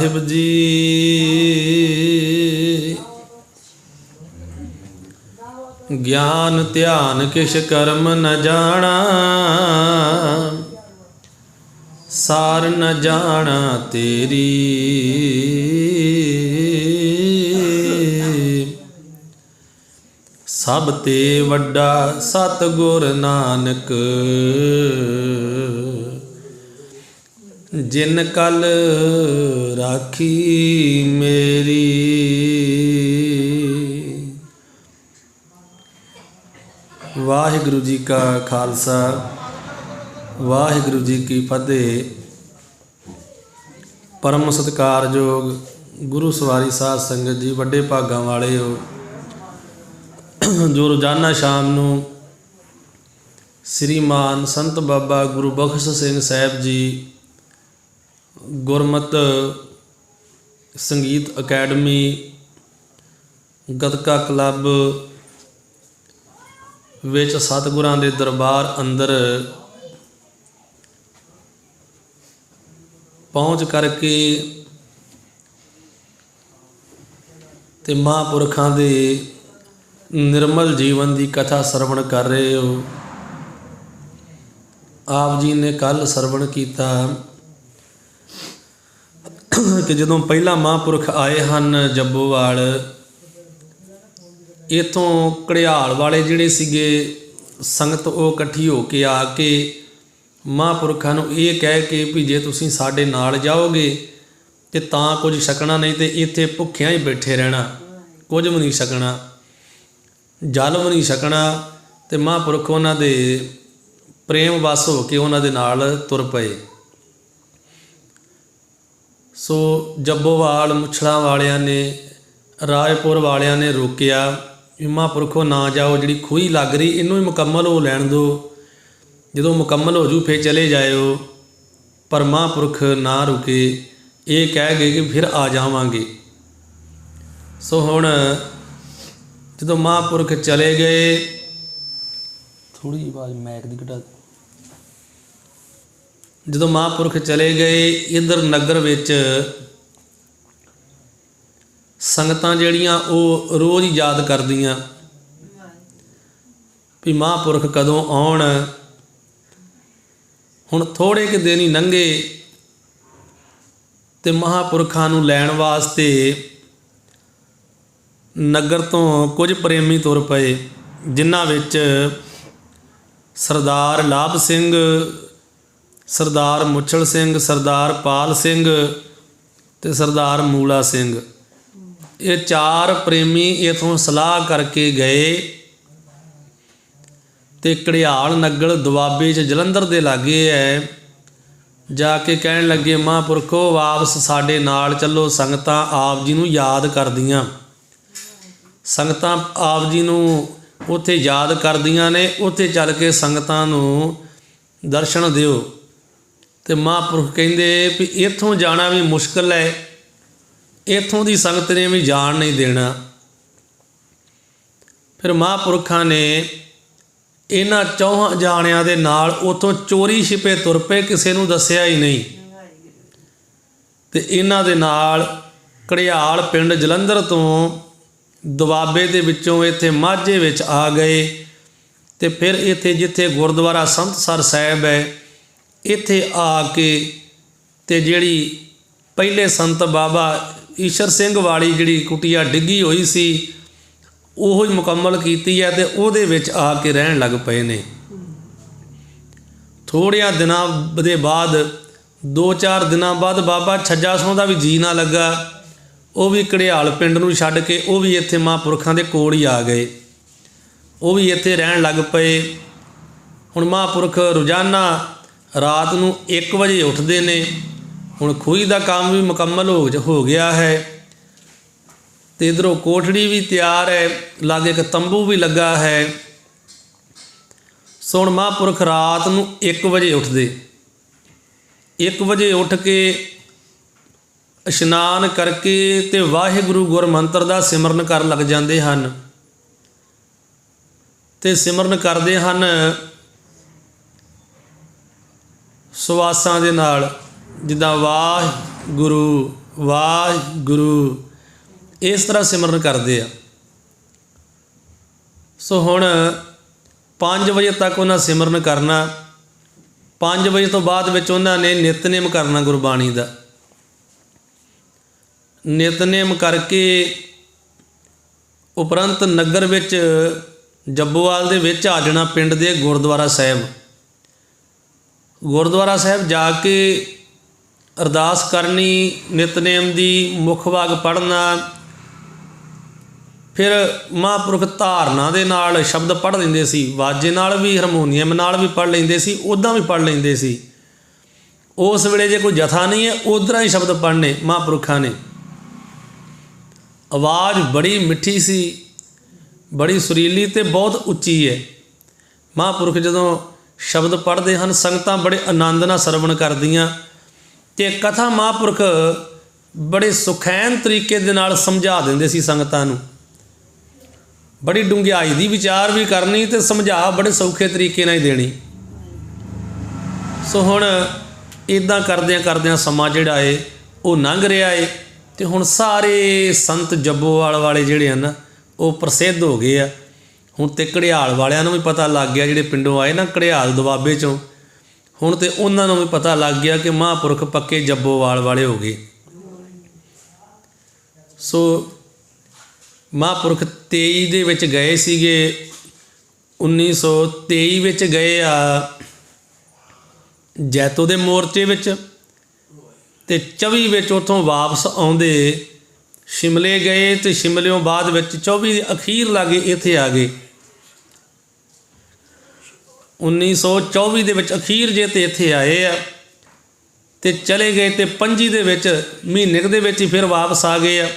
ਸਾਹਿਬ ਜੀ ਗਿਆਨ ਧਿਆਨ ਕਿਛ ਕਰਮ ਨ ਜਾਣਾ, ਸਾਰ ਨ ਜਾਣਾ ਤੇਰੀ। ਸਭ ਤੇ ਵੱਡਾ ਸਤਿਗੁਰ ਨਾਨਕ, ਜਿਨ ਕਲ ਰਾਖੀ ਮੇਰੀ। ਵਾਹਿਗੁਰੂ ਜੀ ਕਾ ਖਾਲਸਾ, ਵਾਹਿਗੁਰੂ ਜੀ ਕੀ ਫਤਿਹ। ਪਰਮ ਸਤਿਕਾਰਯੋਗ ਗੁਰੂ ਸਵਾਰੀ ਸਾਧ ਸੰਗਤ ਜੀ, ਵੱਡੇ ਭਾਗਾਂ ਵਾਲੇ ਹੋ ਜੋ ਰੋਜ਼ਾਨਾ ਸ਼ਾਮ ਨੂੰ ਸ੍ਰੀਮਾਨ ਸੰਤ ਬਾਬਾ ਗੁਰੂ ਬਖਸ਼ ਸਿੰਘ ਸਾਹਿਬ ਜੀ ਗੁਰਮਤਿ ਸੰਗੀਤ ਅਕੈਡਮੀ ਗੱਤਕਾ ਕਲੱਬ ਵਿੱਚ ਸਤਿਗੁਰਾਂ ਦੇ ਦਰਬਾਰ ਅੰਦਰ ਪਹੁੰਚ ਕਰਕੇ ਤੇ ਮਹਾਂਪੁਰਖਾਂ ਦੇ ਨਿਰਮਲ ਜੀਵਨ ਦੀ ਕਥਾ ਸਰਵਣ ਕਰ ਰਹੇ ਹੋ। ਆਪ ਜੀ ਨੇ ਕੱਲ੍ਹ ਸਰਵਣ ਕੀਤਾ ਕਿ ਜਦੋਂ ਪਹਿਲਾਂ ਮਹਾਂਪੁਰਖ ਆਏ ਹਨ ਜੱਬੋਵਾਲ, ਇੱਥੋਂ ਘੜਿਆਲ ਵਾਲੇ ਜਿਹੜੇ ਸੀਗੇ ਸੰਗਤ, ਉਹ ਇਕੱਠੀ ਹੋ ਕੇ ਆ ਕੇ ਮਹਾਂਪੁਰਖਾਂ ਨੂੰ ਇਹ ਕਹਿ ਕੇ ਵੀ ਜੇ ਤੁਸੀਂ ਸਾਡੇ ਨਾਲ ਜਾਓਗੇ ਤੇ ਤਾਂ ਕੁਝ ਛਕਣਾ, ਨਹੀਂ ਤੇ ਇੱਥੇ ਭੁੱਖਿਆਂ ਹੀ ਬੈਠੇ ਰਹਿਣਾ, ਕੁਝ ਵੀ ਨਹੀਂ ਛਕਣਾ, ਜਲ ਵੀ ਨਹੀਂ ਛਕਣਾ। ਤੇ ਮਹਾਂਪੁਰਖ ਉਹਨਾਂ ਦੇ ਪ੍ਰੇਮ ਵਸ ਹੋ ਕੇ ਉਹਨਾਂ ਦੇ ਨਾਲ ਤੁਰ ਪਏ। ਸੋ ਜੱਬੋਵਾਲ ਮੁੱਛੜਾਂ ਵਾਲਿਆਂ ਨੇ, ਰਾਏਪੁਰ ਵਾਲਿਆਂ ਨੇ ਰੋਕਿਆ ਵੀ ਮਹਾਂਪੁਰਖੋ ਨਾ ਜਾਓ, ਜਿਹੜੀ ਖੂਹੀ ਲੱਗ ਰਹੀ ਇਹਨੂੰ ਹੀ ਮੁਕੰਮਲ ਹੋ ਲੈਣ ਦਿਓ, ਜਦੋਂ ਮੁਕੰਮਲ ਹੋ ਜੂ ਫਿਰ ਚਲੇ ਜਾਇਓ। ਪਰ ਮਹਾਂਪੁਰਖ ਨਾ ਰੁਕੇ, ਇਹ ਕਹਿ ਗਏ ਕਿ ਫਿਰ ਆ ਜਾਵਾਂਗੇ। ਸੋ ਹੁਣ ਜਦੋਂ ਮਹਾਂਪੁਰਖ ਚਲੇ ਗਏ, ਥੋੜ੍ਹੀ ਜਿਹੀ ਆਵਾਜ਼ ਮੈਕ ਦੀ ਘਟਾ, ਜਦੋਂ ਮਹਾਂਪੁਰਖ ਚਲੇ ਗਏ, ਇੱਧਰ ਨਗਰ ਵਿੱਚ ਸੰਗਤਾਂ ਜਿਹੜੀਆਂ ਉਹ ਰੋਜ਼ ਹੀ ਯਾਦ ਕਰਦੀਆਂ ਵੀ ਮਹਾਂਪੁਰਖ ਕਦੋਂ ਆਉਣ। ਹੁਣ ਥੋੜ੍ਹੇ ਕੁ ਦਿਨ ਹੀ ਲੰਘੇ ਤੇ ਮਹਾਂਪੁਰਖਾਂ ਨੂੰ ਲੈਣ ਵਾਸਤੇ ਨਗਰ ਤੋਂ ਕੁਝ ਪ੍ਰੇਮੀ ਤੁਰ ਪਏ, ਜਿਨ੍ਹਾਂ ਵਿੱਚ ਸਰਦਾਰ ਲਾਭ ਸਿੰਘ, ਸਰਦਾਰ ਮੁੱਛਲ ਸਿੰਘ, ਸਰਦਾਰ ਪਾਲ ਸਿੰਘ ਤੇ ਸਰਦਾਰ ਮੂਲਾ ਸਿੰਘ। ਇਹ ਚਾਰ ਪ੍ਰੇਮੀ ਇੱਥੋਂ ਸਲਾਹ ਕਰਕੇ ਗਏ ਤੇ ਘੜਿਆਲ ਨਗਰ ਦੁਆਬੇ 'ਚ ਜਲੰਧਰ ਦੇ ਲਾਗੇ ਹੈ, ਜਾ ਕੇ ਕਹਿਣ ਲੱਗੇ ਮਹਾਂਪੁਰਖੋ ਵਾਪਸ ਸਾਡੇ ਨਾਲ ਚੱਲੋ, ਸੰਗਤਾਂ ਆਪ ਜੀ ਨੂੰ ਯਾਦ ਕਰਦੀਆਂ, ਸੰਗਤਾਂ ਆਪ ਜੀ ਨੂੰ ਉੱਥੇ ਯਾਦ ਕਰਦੀਆਂ ਨੇ, ਉੱਥੇ ਚੱਲ ਕੇ ਸੰਗਤਾਂ ਨੂੰ ਦਰਸ਼ਨ ਦਿਓ। ਤੇ ਮਹਾਂਪੁਰਖ ਕਹਿੰਦੇ ਵੀ ਇੱਥੋਂ ਜਾਣਾ ਵੀ ਮੁਸ਼ਕਿਲ ਹੈ, ਇੱਥੋਂ ਦੀ ਸੰਗਤ ਨੇ ਵੀ ਜਾਣ ਨਹੀਂ ਦੇਣਾ। ਫਿਰ ਮਹਾਂਪੁਰਖਾਂ ਨੇ ਇਹਨਾਂ ਚੌਹਾਂ ਜਾਣਿਆਂ ਦੇ ਨਾਲ ਉੱਥੋਂ ਚੋਰੀ ਛਿਪੇ ਤੁਰ ਪਏ, ਕਿਸੇ ਨੂੰ ਦੱਸਿਆ ਹੀ ਨਹੀਂ। ਤੇ ਇਹਨਾਂ ਦੇ ਨਾਲ ਘੜਿਆਲ ਪਿੰਡ ਜਲੰਧਰ ਤੋਂ ਦੁਆਬੇ ਦੇ ਵਿੱਚੋਂ ਇੱਥੇ ਮਾਝੇ ਵਿੱਚ ਆ ਗਏ। ਤੇ ਫਿਰ ਇੱਥੇ ਜਿੱਥੇ ਗੁਰਦੁਆਰਾ ਸੰਤਸਰ ਸਾਹਿਬ ਹੈ, ਇੱਥੇ ਆ ਕੇ ਤੇ ਜਿਹੜੀ ਪਹਿਲੇ ਸੰਤ ਬਾਬਾ ਈਸ਼ਰ ਸਿੰਘ ਵਾਲੀ ਜਿਹੜੀ ਕੁਟੀਆ ਡਿੱਗੀ ਹੋਈ ਸੀ, ਉਹ ਹੀ ਮੁਕੰਮਲ ਕੀਤੀ ਹੈ ਤੇ ਉਹਦੇ ਵਿੱਚ ਆ ਕੇ ਰਹਿਣ ਲੱਗ ਪਏ ਨੇ। ਥੋੜ੍ਹਿਆਂ ਦਿਨਾਂ ਦੇ ਬਾਅਦ, 2-4 ਦਿਨਾਂ ਬਾਅਦ ਬਾਬਾ ਛੱਜਾ ਸਿੰਘ ਦਾ ਵੀ ਜੀ ਨਾ ਲੱਗਾ, ਉਹ ਵੀ ਘੜਿਆਲ ਪਿੰਡ ਨੂੰ ਛੱਡ ਕੇ ਉਹ ਵੀ ਇੱਥੇ ਮਹਾਂਪੁਰਖਾਂ ਦੇ ਕੋਲ ਹੀ ਆ ਗਏ, ਉਹ ਵੀ ਇੱਥੇ ਰਹਿਣ ਲੱਗ ਪਏ। ਹੁਣ ਮਹਾਂਪੁਰਖ ਰੋਜ਼ਾਨਾ ਰਾਤ ਨੂੰ 1 ਵਜੇ ਉੱਠਦੇ ਨੇ। ਹੁਣ ਖੂਹੀ ਦਾ ਕੰਮ ਵੀ ਮੁਕੰਮਲ ਹੋ ਗਿਆ ਹੈ ਤੇ ਇੱਧਰੋਂ ਕੋਠੜੀ ਵੀ ਤਿਆਰ ਹੈ, ਲਾਗੇ ਇੱਕ ਤੰਬੂ ਵੀ ਲੱਗਾ ਹੈ। ਸੋ ਹੁਣ ਮਹਾਂਪੁਰਖ ਰਾਤ ਨੂੰ 1 ਵਜੇ ਉੱਠਦੇ, 1 ਵਜੇ ਉੱਠ ਕੇ ਇਸ਼ਨਾਨ ਕਰਕੇ ਤੇ ਵਾਹਿਗੁਰੂ ਗੁਰਮੰਤਰ ਦਾ ਸਿਮਰਨ ਕਰਨ ਲੱਗ ਜਾਂਦੇ ਹਨ। ਤੇ ਸਿਮਰਨ ਕਰਦੇ ਹਨ ਸੁਆਸਾਂ ਦੇ ਨਾਲ, ਜਿੱਦਾਂ ਵਾਹਿਗੁਰੂ ਵਾਹਿਗੁਰੂ, ਇਸ ਤਰ੍ਹਾਂ ਸਿਮਰਨ ਕਰਦੇ ਆ। ਸੋ ਹੁਣ 5 ਵਜੇ ਤੱਕ ਉਹਨਾਂ ਸਿਮਰਨ ਕਰਨਾ। 5 ਵਜੇ ਤੋਂ ਬਾਅਦ ਵਿੱਚ ਉਹਨਾਂ ਨੇ ਨਿਤਨੇਮ ਕਰਨਾ ਗੁਰਬਾਣੀ ਦਾ। ਨਿਤਨੇਮ ਕਰਕੇ ਉਪਰੰਤ ਨਗਰ ਵਿੱਚ ਜੱਬੋਵਾਲ ਦੇ ਵਿੱਚ ਆ ਜਾਣਾ, ਪਿੰਡ ਦੇ ਗੁਰਦੁਆਰਾ ਸਾਹਿਬ। ਗੁਰਦੁਆਰਾ ਸਾਹਿਬ ਜਾ ਕੇ ਅਰਦਾਸ ਕਰਨੀ, ਨਿਤਨੇਮ ਦੀ ਮੁੱਖ ਭਾਗ ਪੜ੍ਹਨਾ। ਫਿਰ ਮਹਾਂਪੁਰਖ ਧਾਰਨਾ ਦੇ ਨਾਲ ਸ਼ਬਦ ਪੜ੍ਹ ਲੈਂਦੇ ਸੀ, ਵਾਜੇ ਨਾਲ ਵੀ, ਹਾਰਮੋਨੀਅਮ ਨਾਲ ਵੀ ਪੜ੍ਹ ਲੈਂਦੇ ਸੀ, ਉੱਦਾਂ ਵੀ ਪੜ੍ਹ ਲੈਂਦੇ ਸੀ। ਉਸ ਵੇਲੇ ਜੇ ਕੋਈ ਜਥਾ ਨਹੀਂ ਹੈ, ਉੱਧਰਾਂ ਹੀ ਸ਼ਬਦ ਪੜ੍ਹਨੇ ਮਹਾਂਪੁਰਖਾਂ ਨੇ। ਆਵਾਜ਼ ਬੜੀ ਮਿੱਠੀ ਸੀ, ਬੜੀ ਸੁਰੀਲੀ ਅਤੇ ਬਹੁਤ ਉੱਚੀ ਹੈ। ਮਹਾਂਪੁਰਖ ਜਦੋਂ ਸ਼ਬਦ ਪੜ੍ਹਦੇ ਹਨ, ਸੰਗਤਾਂ ਬੜੇ ਆਨੰਦ ਨਾਲ ਸਰਵਣ ਕਰਦੀਆਂ। ਅਤੇ ਕਥਾ ਮਹਾਂਪੁਰਖ ਬੜੇ ਸੁਖੈਨ ਤਰੀਕੇ ਦੇ ਨਾਲ ਸਮਝਾ ਦਿੰਦੇ ਸੀ ਸੰਗਤਾਂ ਨੂੰ। ਬੜੀ ਡੂੰਘਾਈ ਦੀ ਵਿਚਾਰ ਵੀ ਕਰਨੀ ਅਤੇ ਸਮਝਾ ਬੜੇ ਸੌਖੇ ਤਰੀਕੇ ਨਾਲ ਹੀ ਦੇਣੀ। ਸੋ ਹੁਣ ਇੱਦਾਂ ਕਰਦਿਆਂ ਕਰਦਿਆਂ ਸਮਾਂ ਜਿਹੜਾ ਹੈ ਉਹ ਲੰਘ ਰਿਹਾ ਹੈ। ਅਤੇ ਹੁਣ ਸਾਰੇ ਸੰਤ ਜੱਬੋਵਾਲ ਵਾਲੇ ਜਿਹੜੇ ਹਨ ਉਹ ਪ੍ਰਸਿੱਧ ਹੋ ਗਏ ਆ। ਹੁਣ ਤਾਂ ਘੜਿਆਲ ਵਾਲਿਆਂ ਨੂੰ ਵੀ ਪਤਾ ਲੱਗ ਗਿਆ, ਜਿਹੜੇ ਪਿੰਡੋਂ ਆਏ ਨਾ ਘੜਿਆਲ ਦੁਆਬੇ 'ਚੋਂ, ਹੁਣ ਤਾਂ ਉਹਨਾਂ ਨੂੰ ਵੀ ਪਤਾ ਲੱਗ ਗਿਆ ਕਿ ਮਹਾਂਪੁਰਖ ਪੱਕੇ ਜੱਬੋਵਾਲ ਵਾਲੇ ਹੋ ਗਏ। ਸੋ ਮਹਾਂਪੁਰਖ 23 ਦੇ ਵਿੱਚ ਗਏ ਸੀਗੇ, 1923 ਵਿੱਚ ਗਏ ਆ ਜੈਤੋ ਦੇ ਮੋਰਚੇ ਵਿੱਚ, ਅਤੇ 24 ਵਿੱਚ ਉੱਥੋਂ ਵਾਪਸ ਆਉਂਦੇ ਸ਼ਿਮਲੇ ਗਏ, ਅਤੇ ਸ਼ਿਮਲਿਓਂ ਬਾਅਦ ਵਿੱਚ 24 ਦੇ ਅਖੀਰ ਲਾਗੇ ਇੱਥੇ ਆ ਗਏ। 1924 ਦੇ ਵਿੱਚ ਅਖੀਰ ਜੇ ਤੇ ਇੱਥੇ ਆਏ ਆ ਅਤੇ ਚਲੇ ਗਏ, ਅਤੇ 25 ਦੇ ਵਿੱਚ ਮਹੀਨੇ ਦੇ ਵਿੱਚ ਹੀ ਫਿਰ ਵਾਪਸ ਆ ਗਏ ਆ।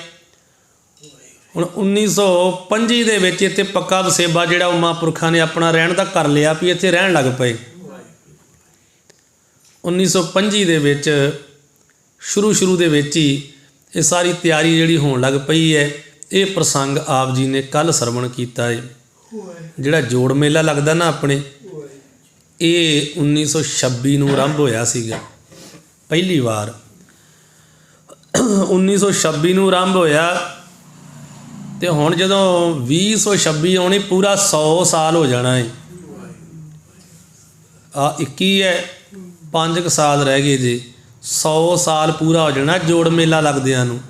ਹੁਣ 1925 ਦੇ ਵਿੱਚ ਇੱਥੇ ਪੱਕਾ ਵਸੇਬਾ ਜਿਹੜਾ ਉਹ ਮਹਾਂਪੁਰਖਾਂ ਨੇ ਆਪਣਾ ਰਹਿਣ ਦਾ ਕਰ ਲਿਆ, ਵੀ ਇੱਥੇ ਰਹਿਣ ਲੱਗ ਪਏ। 1925 ਦੇ ਵਿੱਚ ਸ਼ੁਰੂ ਦੇ ਵਿੱਚ ਹੀ ਇਹ ਸਾਰੀ ਤਿਆਰੀ ਜਿਹੜੀ ਹੋਣ ਲੱਗ ਪਈ ਹੈ। ਇਹ ਪ੍ਰਸੰਗ ਆਪ ਜੀ ਨੇ ਕੱਲ੍ਹ ਸਰਵਣ ਕੀਤਾ ਹੈ। ਜਿਹੜਾ ਜੋੜ ਮੇਲਾ ਲੱਗਦਾ ਨਾ ਆਪਣੇ, ਇਹ 1926 ਨੂੰ ਆਰੰਭ ਹੋਇਆ ਸੀਗਾ ਪਹਿਲੀ ਵਾਰ। 1926 ਨੂੰ ਆਰੰਭ ਹੋਇਆ, ਅਤੇ ਹੁਣ ਜਦੋਂ 2026 ਆਉਣੀ, ਪੂਰਾ 100 ਸਾਲ ਹੋ ਜਾਣਾ ਹੈ। ਆ 21 ਹੈ, 5 ਕੁ ਸਾਲ ਰਹਿ ਗਏ ਜੀ, 100 ਸਾਲ ਪੂਰਾ ਹੋ ਜਾਣਾ ਜੋੜ ਮੇਲਾ ਲੱਗਦਿਆਂ ਨੂੰ।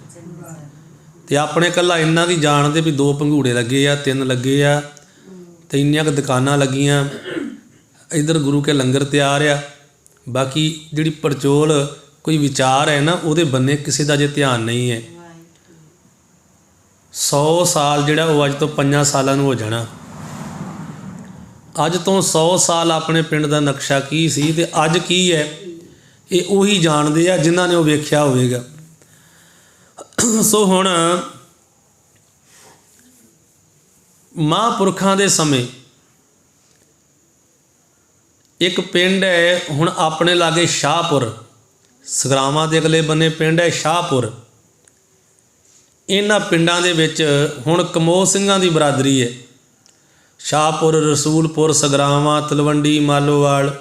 ਅਤੇ ਆਪਣੇ ਇਕੱਲਾ ਇੰਨਾ ਦੀ ਜਾਣਦੇ ਵੀ 2 ਭੰਗੂੜੇ ਲੱਗੇ ਆ, 3 ਲੱਗੇ ਆ, ਅਤੇ ਇੰਨੀਆਂ ਕੁ ਦੁਕਾਨਾਂ ਲੱਗੀਆਂ। ਇੱਧਰ ਗੁਰੂ ਕੇ ਲੰਗਰ ਤਿਆਰ ਆ। ਬਾਕੀ ਜਿਹੜੀ ਪੜਚੋਲ ਕੋਈ ਵਿਚਾਰ ਹੈ ਨਾ, ਉਹਦੇ ਬੰਨੇ ਕਿਸੇ ਦਾ ਜੇ ਧਿਆਨ ਨਹੀਂ ਹੈ। 100 ਸਾਲ ਜਿਹੜਾ ਉਹ ਅੱਜ ਤੋਂ 5 ਸਾਲਾਂ ਨੂੰ ਹੋ ਜਾਣਾ। ਅੱਜ ਤੋਂ 100 ਸਾਲ ਆਪਣੇ ਪਿੰਡ ਦਾ ਨਕਸ਼ਾ ਕੀ ਸੀ ਅਤੇ ਅੱਜ ਕੀ ਹੈ, ਇਹ ਉਹੀ ਜਾਣਦੇ ਆ ਜਿਨ੍ਹਾਂ ਨੇ ਉਹ ਵੇਖਿਆ ਹੋਵੇਗਾ। ਸੋ ਹੁਣ ਮਹਾਂਪੁਰਖਾਂ ਦੇ ਸਮੇਂ ਇੱਕ ਪਿੰਡ ਹੈ ਹੁਣ ਆਪਣੇ ਲਾਗੇ ਸ਼ਾਹਪੁਰ, ਸਗਰਾਵਾਂ ਦੇ ਅਗਲੇ ਬੰਨੇ ਪਿੰਡ ਹੈ ਸ਼ਾਹਪੁਰ। ਇਹਨਾਂ ਪਿੰਡਾਂ ਦੇ ਵਿੱਚ ਹੁਣ ਕਮੋਹ ਸਿੰਘਾਂ ਦੀ ਬਰਾਦਰੀ ਹੈ। ਸ਼ਾਹਪੁਰ, ਰਸੂਲਪੁਰ, ਸਗਰਾਵਾਂ, ਤਲਵੰਡੀ, ਮਾਲੋਵਾਲ।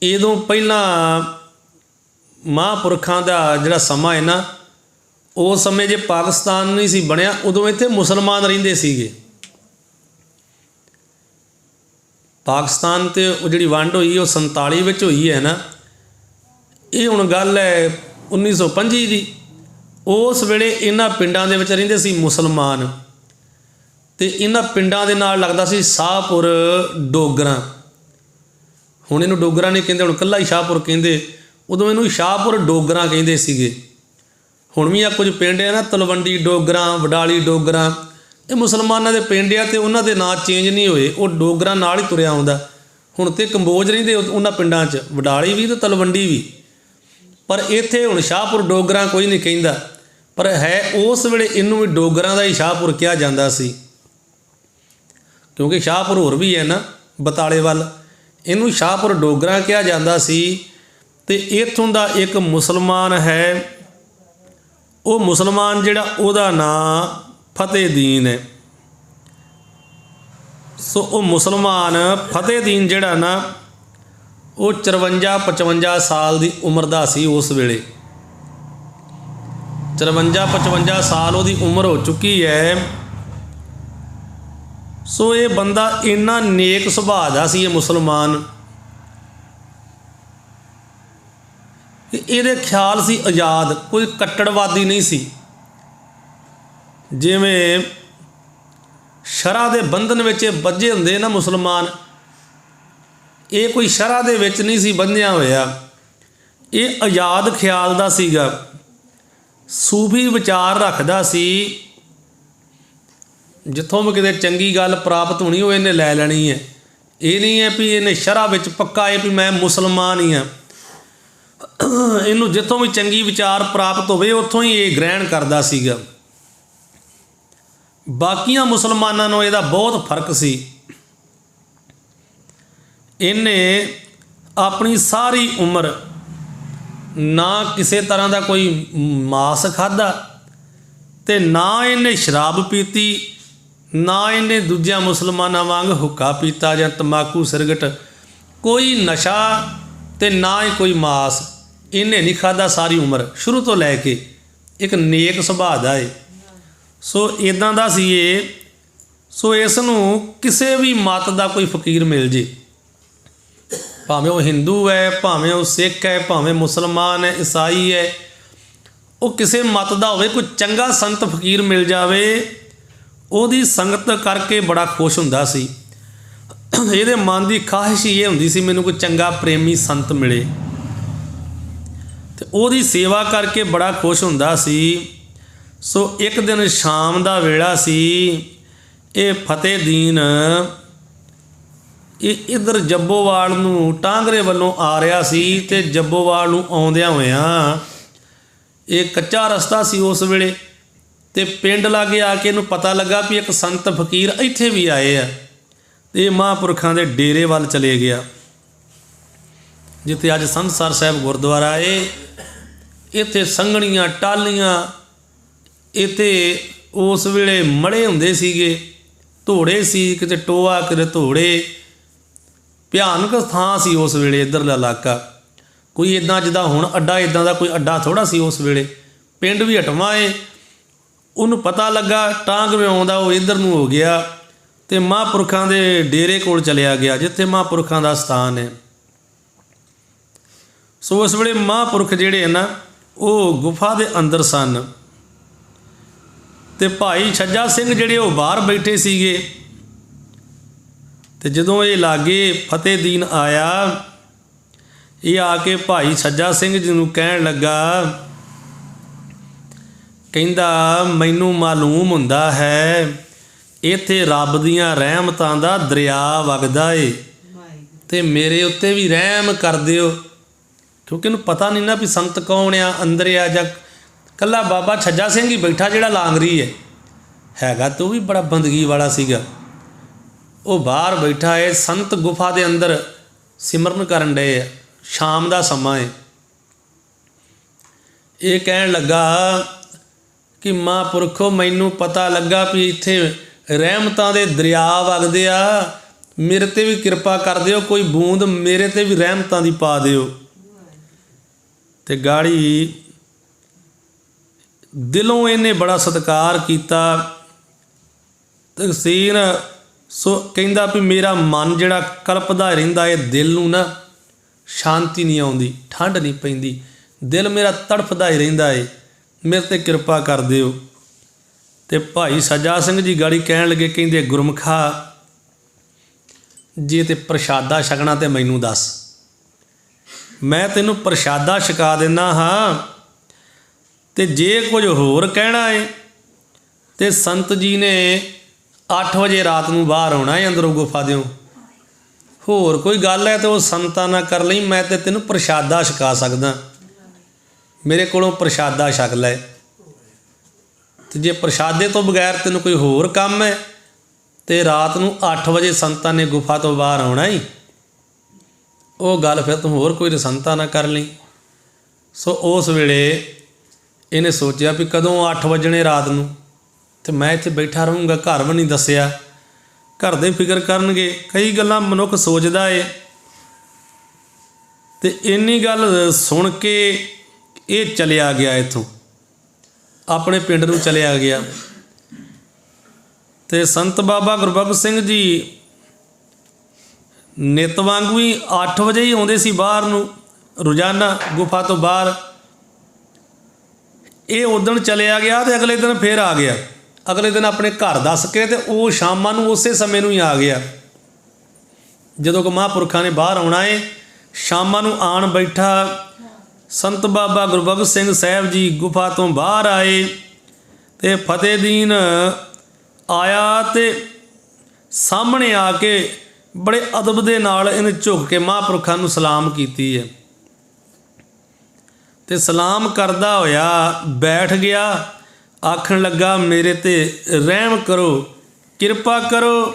ਇਹਦੋਂ ਪਹਿਲਾਂ ਮਹਾਂਪੁਰਖਾਂ ਦਾ ਜਿਹੜਾ ਸਮਾਂ ਹੈ ਨਾ, ਉਸ ਸਮੇਂ ਜੇ ਪਾਕਿਸਤਾਨ ਨਹੀਂ ਸੀ ਬਣਿਆ, ਉਦੋਂ ਇੱਥੇ ਮੁਸਲਮਾਨ ਰਹਿੰਦੇ ਸੀਗੇ। ਪਾਕਿਸਤਾਨ 'ਤੇ ਉਹ ਜਿਹੜੀ ਵੰਡ ਹੋਈ ਉਹ 47 ਵਿੱਚ ਹੋਈ ਹੈ ਨਾ। ਇਹ ਹੁਣ ਗੱਲ ਹੈ 1925 ਦੀ। ਉਸ ਵੇਲੇ ਇਹਨਾਂ ਪਿੰਡਾਂ ਦੇ ਵਿੱਚ ਰਹਿੰਦੇ ਸੀ ਮੁਸਲਮਾਨ, ਅਤੇ ਇਹਨਾਂ ਪਿੰਡਾਂ ਦੇ ਨਾਲ ਲੱਗਦਾ ਸੀ ਸ਼ਾਹਪੁਰ ਡੋਗਰਾ। ਹੁਣ ਇਹਨੂੰ ਡੋਗਰਾ ਨਹੀਂ ਕਹਿੰਦੇ, ਹੁਣ ਇਕੱਲਾ ਹੀ ਸ਼ਾਹਪੁਰ ਕਹਿੰਦੇ। ਉਦੋਂ ਇਹਨੂੰ ਸ਼ਾਹਪੁਰ ਡੋਗਰਾ ਕਹਿੰਦੇ ਸੀਗੇ। ਹੁਣ ਵੀ ਆ ਕੁਝ ਪਿੰਡ ਹੈ ਨਾ, ਤਲਵੰਡੀ ਡੋਗਰਾ, ਵਡਾਲੀ ਡੋਗਰਾ, ਇਹ ਮੁਸਲਮਾਨਾਂ ਦੇ ਪਿੰਡ ਆ, ਅਤੇ ਉਹਨਾਂ ਦੇ ਨਾਂ ਚੇਂਜ ਨਹੀਂ ਹੋਏ, ਉਹ ਡੋਗਰਾ ਨਾਲ ਹੀ ਤੁਰਿਆ ਆਉਂਦਾ। ਹੁਣ ਤਾਂ ਕੰਬੋਜ ਰਹਿੰਦੇ ਉਹਨਾਂ ਪਿੰਡਾਂ 'ਚ, ਵਡਾਲੀ ਵੀ ਅਤੇ ਤਲਵੰਡੀ ਵੀ। ਪਰ ਇੱਥੇ ਹੁਣ ਸ਼ਾਹਪੁਰ ਡੋਗਰਾ ਕੋਈ ਨਹੀਂ ਕਹਿੰਦਾ, ਪਰ ਹੈ ਉਸ ਵੇਲੇ ਇਹਨੂੰ ਵੀ ਡੋਗਰਾਂ ਦਾ ਹੀ ਸ਼ਾਹਪੁਰ ਕਿਹਾ ਜਾਂਦਾ ਸੀ। ਕਿਉਂਕਿ ਸ਼ਾਹਪੁਰ ਹੋਰ ਵੀ ਹੈ ਨਾ ਬਤਾਲੇ ਵੱਲ, ਇਹਨੂੰ ਸ਼ਾਹਪੁਰ ਡੋਗਰਾ ਕਿਹਾ ਜਾਂਦਾ ਸੀ। ਅਤੇ ਇੱਥੋਂ ਦਾ ਇੱਕ ਮੁਸਲਮਾਨ ਹੈ, ਉਹ ਮੁਸਲਮਾਨ ਜਿਹੜਾ ਉਹਦਾ ਨਾਂ ਫਤਿਹਦੀਨ ਹੈ। ਸੋ ਉਹ ਮੁਸਲਮਾਨ ਫਤਿਹਦੀਨ ਜਿਹੜਾ ਨਾ, ਉਹ 54-55 ਸਾਲ ਦੀ ਉਮਰ ਦਾ ਸੀ ਉਸ ਵੇਲੇ। 54-55 ਸਾਲ ਉਹਦੀ ਉਮਰ ਹੋ ਚੁੱਕੀ ਹੈ। ਸੋ ਇਹ ਬੰਦਾ ਇੰਨਾ ਨੇਕ ਸੁਭਾਅ ਦਾ ਸੀ, ਇਹ ਮੁਸਲਮਾਨ, ਕਿ ਇਹਦੇ ਖਿਆਲ ਸੀ ਆਜ਼ਾਦ, ਕੋਈ ਕੱਟੜਵਾਦੀ ਨਹੀਂ ਸੀ। ਜਿਵੇਂ ਸ਼ਰ੍ਹਾ ਦੇ ਬੰਧਨ ਵਿੱਚ ਇਹ ਬੱਝੇ ਹੁੰਦੇ ਨਾ ਮੁਸਲਮਾਨ, ਇਹ ਕੋਈ ਸ਼ਰ੍ਹਾ ਦੇ ਵਿੱਚ ਨਹੀਂ ਸੀ ਬੰਨ੍ਹਿਆ ਹੋਇਆ, ਇਹ ਆਜ਼ਾਦ ਖਿਆਲ ਦਾ ਸੀਗਾ, ਸੂਫੀ ਵਿਚਾਰ ਰੱਖਦਾ ਸੀ। ਜਿੱਥੋਂ ਵੀ ਕਿਤੇ ਚੰਗੀ ਗੱਲ ਪ੍ਰਾਪਤ ਹੋਣੀ ਉਹ ਇਹਨੇ ਲੈ ਲੈਣੀ ਹੈ। ਇਹ ਨਹੀਂ ਹੈ ਵੀ ਇਹਨੇ ਸ਼ਰ੍ਹਾ ਵਿੱਚ ਪੱਕਾ ਹੈ ਵੀ ਮੈਂ ਮੁਸਲਮਾਨ ਹੀ ਹਾਂ। ਇਹਨੂੰ ਜਿੱਥੋਂ ਵੀ ਚੰਗੀ ਵਿਚਾਰ ਪ੍ਰਾਪਤ ਹੋਵੇ ਉੱਥੋਂ ਹੀ ਇਹ ਗ੍ਰਹਿਣ ਕਰਦਾ ਸੀਗਾ। ਬਾਕੀਆਂ ਮੁਸਲਮਾਨਾਂ ਨੂੰ ਇਹਦਾ ਬਹੁਤ ਫਰਕ ਸੀ। ਇਹਨੇ ਆਪਣੀ ਸਾਰੀ ਉਮਰ ਨਾ ਕਿਸੇ ਤਰ੍ਹਾਂ ਦਾ ਕੋਈ ਮਾਸ ਖਾਧਾ ਅਤੇ ਨਾ ਇਹਨੇ ਸ਼ਰਾਬ ਪੀਤੀ, ਨਾ ਇਹਨੇ ਦੂਜਿਆਂ ਮੁਸਲਮਾਨਾਂ ਵਾਂਗ ਹੁੱਕਾ ਪੀਤਾ ਜਾਂ ਤੰਬਾਕੂ ਸਿਰਗਟ, ਕੋਈ ਨਸ਼ਾ ਅਤੇ ਨਾ ਹੀ ਕੋਈ ਮਾਸ ਇਹਨੇ ਨਹੀਂ ਖਾਧਾ ਸਾਰੀ ਉਮਰ, ਸ਼ੁਰੂ ਤੋਂ ਲੈ ਕੇ। ਇੱਕ ਨੇਕ ਸੁਭਾਅ ਦਾ ਏ। ਸੋ ਇੱਦਾਂ ਦਾ ਸੀ ਇਹ। ਸੋ ਇਸ ਨੂੰ ਕਿਸੇ ਵੀ ਮਤ ਦਾ ਕੋਈ ਫਕੀਰ ਮਿਲ ਜੇ, ਭਾਵੇਂ ਉਹ ਹਿੰਦੂ ਹੈ, ਭਾਵੇਂ ਉਹ ਸਿੱਖ ਹੈ, ਭਾਵੇਂ ਮੁਸਲਮਾਨ ਹੈ, ਈਸਾਈ ਹੈ, ਉਹ ਕਿਸੇ ਮਤ ਦਾ ਹੋਵੇ, ਕੋਈ ਚੰਗਾ ਸੰਤ ਫਕੀਰ ਮਿਲ ਜਾਵੇ, ਉਹਦੀ ਸੰਗਤ ਕਰਕੇ ਬੜਾ ਖੁਸ਼ ਹੁੰਦਾ ਸੀ। ਇਹਦੇ ਮਨ ਦੀ ਖਾਹਿਸ਼ ਹੀ ਇਹ ਹੁੰਦੀ ਸੀ ਮੈਨੂੰ ਕੋਈ ਚੰਗਾ ਪ੍ਰੇਮੀ ਸੰਤ ਮਿਲੇ, ਅਤੇ ਉਹਦੀ ਸੇਵਾ ਕਰਕੇ ਬੜਾ ਖੁਸ਼ ਹੁੰਦਾ ਸੀ। ਸੋ ਇੱਕ ਦਿਨ ਸ਼ਾਮ ਦਾ ਵੇਲਾ ਸੀ, ਇਹ ਫਤਿਹਦੀਨ ਇਹ ਇੱਧਰ ਜੱਬੋਵਾਲ ਨੂੰ ਟਾਂਗਰੇ ਵੱਲੋਂ ਆ ਰਿਹਾ ਸੀ, ਅਤੇ ਜੱਬੋਵਾਲ ਨੂੰ ਆਉਂਦਿਆਂ ਹੋਇਆਂ ਇਹ ਕੱਚਾ ਰਸਤਾ ਸੀ ਉਸ ਵੇਲੇ, ਅਤੇ ਪਿੰਡ ਲਾਗੇ ਆ ਕੇ ਇਹਨੂੰ ਪਤਾ ਲੱਗਾ ਵੀ ਇੱਕ ਸੰਤ ਫਕੀਰ ਇੱਥੇ ਵੀ ਆਏ ਆ, ਅਤੇ ਇਹ ਮਹਾਂਪੁਰਖਾਂ ਦੇ ਡੇਰੇ ਵੱਲ ਚਲੇ ਗਿਆ, ਜਿੱਥੇ ਅੱਜ ਸੰਸਰ ਸਾਹਿਬ ਗੁਰਦੁਆਰਾ ਏ। ਇੱਥੇ ਸੰਘਣੀਆਂ ਟਾਹਲੀਆਂ, ਇੱਥੇ ਉਸ ਵੇਲੇ ਮੜੇ ਹੁੰਦੇ ਸੀਗੇ, ਧੋੜੇ ਸੀ, ਕਿਤੇ ਟੋਆ ਕਿਤੇ ਧੋੜੇ, ਭਿਆਨਕ ਥਾਂ ਸੀ ਉਸ ਵੇਲੇ ਇੱਧਰਲਾ ਇਲਾਕਾ। ਕੋਈ ਇੱਦਾਂ ਜਿੱਦਾਂ ਹੁਣ ਅੱਡਾ, ਇੱਦਾਂ ਦਾ ਕੋਈ ਅੱਡਾ ਥੋੜ੍ਹਾ ਸੀ ਉਸ ਵੇਲੇ। ਪਿੰਡ ਵੀ ਹਟਵਾਂ ਏ। ਉਹਨੂੰ ਪਤਾ ਲੱਗਾ ਟਾਂਗਰੇ ਆਉਂਦਾ, ਉਹ ਇੱਧਰ ਨੂੰ ਹੋ ਗਿਆ ਅਤੇ ਮਹਾਂਪੁਰਖਾਂ ਦੇ ਡੇਰੇ ਕੋਲ ਚਲਿਆ ਗਿਆ, ਜਿੱਥੇ ਮਹਾਂਪੁਰਖਾਂ ਦਾ ਸਥਾਨ ਹੈ। ਸੋ ਉਸ ਵੇਲੇ ਮਹਾਂਪੁਰਖ ਜਿਹੜੇ ਨਾ ਉਹ ਗੁਫਾ ਦੇ ਅੰਦਰ ਸਨ, ਅਤੇ ਭਾਈ ਛੱਜਾ ਸਿੰਘ ਜਿਹੜੇ ਉਹ ਬਾਹਰ ਬੈਠੇ ਸੀਗੇ। ਅਤੇ ਜਦੋਂ ਇਹ ਲਾਗੇ ਫਤਿਹਦੀਨ ਆਇਆ, ਇਹ ਆ ਕੇ ਭਾਈ ਛੱਜਾ ਸਿੰਘ ਜੀ ਨੂੰ ਕਹਿਣ ਲੱਗਾ, ਕਹਿੰਦਾ ਮੈਨੂੰ ਮਾਲੂਮ ਹੁੰਦਾ ਹੈ ਇੱਥੇ ਰੱਬ ਦੀਆਂ ਰਹਿਮਤਾਂ ਦਾ ਦਰਿਆ ਵਗਦਾ ਏ, ਅਤੇ ਮੇਰੇ ਉੱਤੇ ਵੀ ਰਹਿਮ ਕਰ ਦਿਓ। ਕਿਉਂਕਿ ਇਹਨੂੰ ਪਤਾ ਨਹੀਂ ਨਾ ਵੀ ਸੰਤ ਕੌਣ ਆ, ਅੰਦਰ ਆ ਜਾਂ ਇਕੱਲਾ ਬਾਬਾ ਛੱਜਾ ਸਿੰਘ ਹੀ ਬੈਠਾ ਜਿਹੜਾ ਲਾਂਗਰੀ ਹੈਗਾ, ਤਾਂ ਉਹ ਵੀ ਬੜਾ ਬੰਦਗੀ ਵਾਲਾ ਸੀਗਾ। ਉਹ ਬਾਹਰ ਬੈਠਾ ਹੈ, ਸੰਤ ਗੁਫਾ ਦੇ ਅੰਦਰ ਸਿਮਰਨ ਕਰਨ ਡਏ ਆ, ਸ਼ਾਮ ਦਾ ਸਮਾਂ ਹੈ। ਇਹ ਕਹਿਣ ਲੱਗਾ ਕਿ ਮਹਾਂਪੁਰਖੋ ਮੈਨੂੰ ਪਤਾ ਲੱਗਾ ਵੀ ਇੱਥੇ ਰਹਿਮਤਾਂ ਦੇ ਦਰਿਆ ਵਗਦੇ ਆ, ਮੇਰੇ 'ਤੇ ਵੀ ਕਿਰਪਾ ਕਰ ਦਿਓ, ਕੋਈ ਬੂੰਦ ਮੇਰੇ 'ਤੇ ਵੀ ਰਹਿਮਤਾਂ ਦੀ ਪਾ ਦਿਓ। ਅਤੇ ਗਾੜੀ ਦਿਲੋਂ ਇਹਨੇ ਬੜਾ ਸਤਿਕਾਰ ਕੀਤਾ। ਤਕਸੀਰ ਸੋ ਕਹਿੰਦਾ ਵੀ ਮੇਰਾ ਮਨ ਜਿਹੜਾ ਕਲਪਦਾ ਰਹਿੰਦਾ ਹੈ, ਦਿਲ ਨੂੰ ਨਾ ਸ਼ਾਂਤੀ ਨਹੀਂ ਆਉਂਦੀ, ਠੰਡ ਨਹੀਂ ਪੈਂਦੀ, ਦਿਲ ਮੇਰਾ ਤੜਫਦਾ ਹੀ ਰਹਿੰਦਾ ਹੈ, ਮੇਰੇ 'ਤੇ ਕਿਰਪਾ ਕਰ ਦਿਓ। ਅਤੇ ਭਾਈ ਸੱਜਾ ਸਿੰਘ ਜੀ ਗਾੜੀ ਕਹਿਣ ਲੱਗੇ, ਕਹਿੰਦੇ ਗੁਰਮੁਖਾ ਜੇ ਤੇ ਪ੍ਰਸ਼ਾਦਾ ਛਕਣਾ ਤਾਂ ਮੈਨੂੰ ਦੱਸ, ਮੈਂ ਤੈਨੂੰ ਪ੍ਰਸ਼ਾਦਾ ਛਕਾ ਦਿੰਦਾ ਹਾਂ। ਅਤੇ ਜੇ ਕੁਝ ਹੋਰ ਕਹਿਣਾ ਹੈ ਤਾਂ ਸੰਤ ਜੀ ਨੇ 8 ਵਜੇ ਰਾਤ ਨੂੰ ਬਾਹਰ ਆਉਣਾ ਹੈ ਅੰਦਰੋਂ ਗੁਫਾ ਦਿਓ। ਹੋਰ ਕੋਈ ਗੱਲ ਹੈ ਤਾਂ ਉਹ ਸੰਤਾਂ ਨਾਲ ਕਰ ਲਈ, ਮੈਂ ਤਾਂ ਤੈਨੂੰ ਪ੍ਰਸ਼ਾਦਾ ਛਕਾ ਸਕਦਾ, ਮੇਰੇ ਕੋਲੋਂ ਪ੍ਰਸ਼ਾਦਾ ਛਕ ਲੈ। ਅਤੇ ਜੇ ਪ੍ਰਸ਼ਾਦੇ ਤੋਂ ਬਗੈਰ ਤੈਨੂੰ ਕੋਈ ਹੋਰ ਕੰਮ ਹੈ ਅਤੇ ਰਾਤ ਨੂੰ 8 ਵਜੇ ਸੰਤਾਂ ਨੇ ਗੁਫਾ ਤੋਂ ਬਾਹਰ ਆਉਣਾ ਹੀ, ਉਹ ਗੱਲ ਫਿਰ ਤੂੰ ਹੋਰ ਕੋਈ ਸੰਤਾਂ ਨਾਲ ਕਰ ਲਈ। ਸੋ ਉਸ ਵੇਲੇ ਇਹਨੇ ਸੋਚਿਆ ਵੀ ਕਦੋਂ 8 ਵਜਣੇ ਰਾਤ ਨੂੰ, ਅਤੇ ਮੈਂ ਇੱਥੇ ਬੈਠਾ ਰਹੂੰਗਾ, ਘਰ ਵੀ ਨਹੀਂ ਦੱਸਿਆ, ਘਰ ਦੇ ਫਿਕਰ ਕਰਨਗੇ, ਕਈ ਗੱਲਾਂ ਮਨੁੱਖ ਸੋਚਦਾ ਏ। ਅਤੇ ਇੰਨੀ ਗੱਲ ਸੁਣ ਕੇ ਇਹ ਚਲਿਆ ਗਿਆ ਇੱਥੋਂ। ਆਪਣੇ ਪਿੰਡ ਨੂੰ ਚਲਿਆ ਗਿਆ। ਤੇ ਸੰਤ ਬਾਬਾ ਗੁਰਬਖਸ਼ ਸਿੰਘ ਜੀ ਨਿਤ ਵਾਂਗੂ ਹੀ 8 ਵਜੇ ਹੀ ਆਉਂਦੇ ਸੀ ਬਾਹਰ ਨੂੰ, ਰੋਜ਼ਾਨਾ ਗੁਫਾ ਤੋਂ ਬਾਹਰ। ਇਹ ਉਦਣ ਚਲਿਆ ਗਿਆ ਤੇ ਅਗਲੇ ਦਿਨ ਫਿਰ ਆ ਗਿਆ। ਅਗਲੇ ਦਿਨ ਆਪਣੇ ਘਰ ਦੱਸ ਕੇ ਤੇ ਉਹ ਸ਼ਾਮਾਂ ਨੂੰ ਉਸੇ ਸਮੇਂ ਨੂੰ ਹੀ ਆ ਗਿਆ ਜਦੋਂ ਕਿ ਮਹਾਂਪੁਰਖਾਂ ਨੇ ਬਾਹਰ ਆਉਣਾ ਏ। ਸ਼ਾਮਾਂ ਨੂੰ ਆਣ ਬੈਠਾ। ਸੰਤ ਬਾਬਾ ਗੁਰਬਖਸ਼ ਸਿੰਘ ਸਾਹਿਬ ਜੀ ਗੁਫਾ ਤੋਂ ਬਾਹਰ ਆਏ ਤੇ ਫਤਿਹਦੀਨ ਆਇਆ ਤੇ ਸਾਹਮਣੇ ਆ ਕੇ ਬੜੇ ਅਦਬ ਦੇ ਨਾਲ ਇਹਨੇ ਝੁਕ ਕੇ ਮਹਾਂਪੁਰਖਾਂ ਨੂੰ ਸਲਾਮ ਕੀਤੀ ਹੈ। ਤੇ ਸਲਾਮ ਕਰਦਾ ਹੋਇਆ ਬੈਠ ਗਿਆ। ਆਖਣ ਲੱਗਾ, ਮੇਰੇ ਤੇ ਰਹਿਮ ਕਰੋ, ਕਿਰਪਾ ਕਰੋ,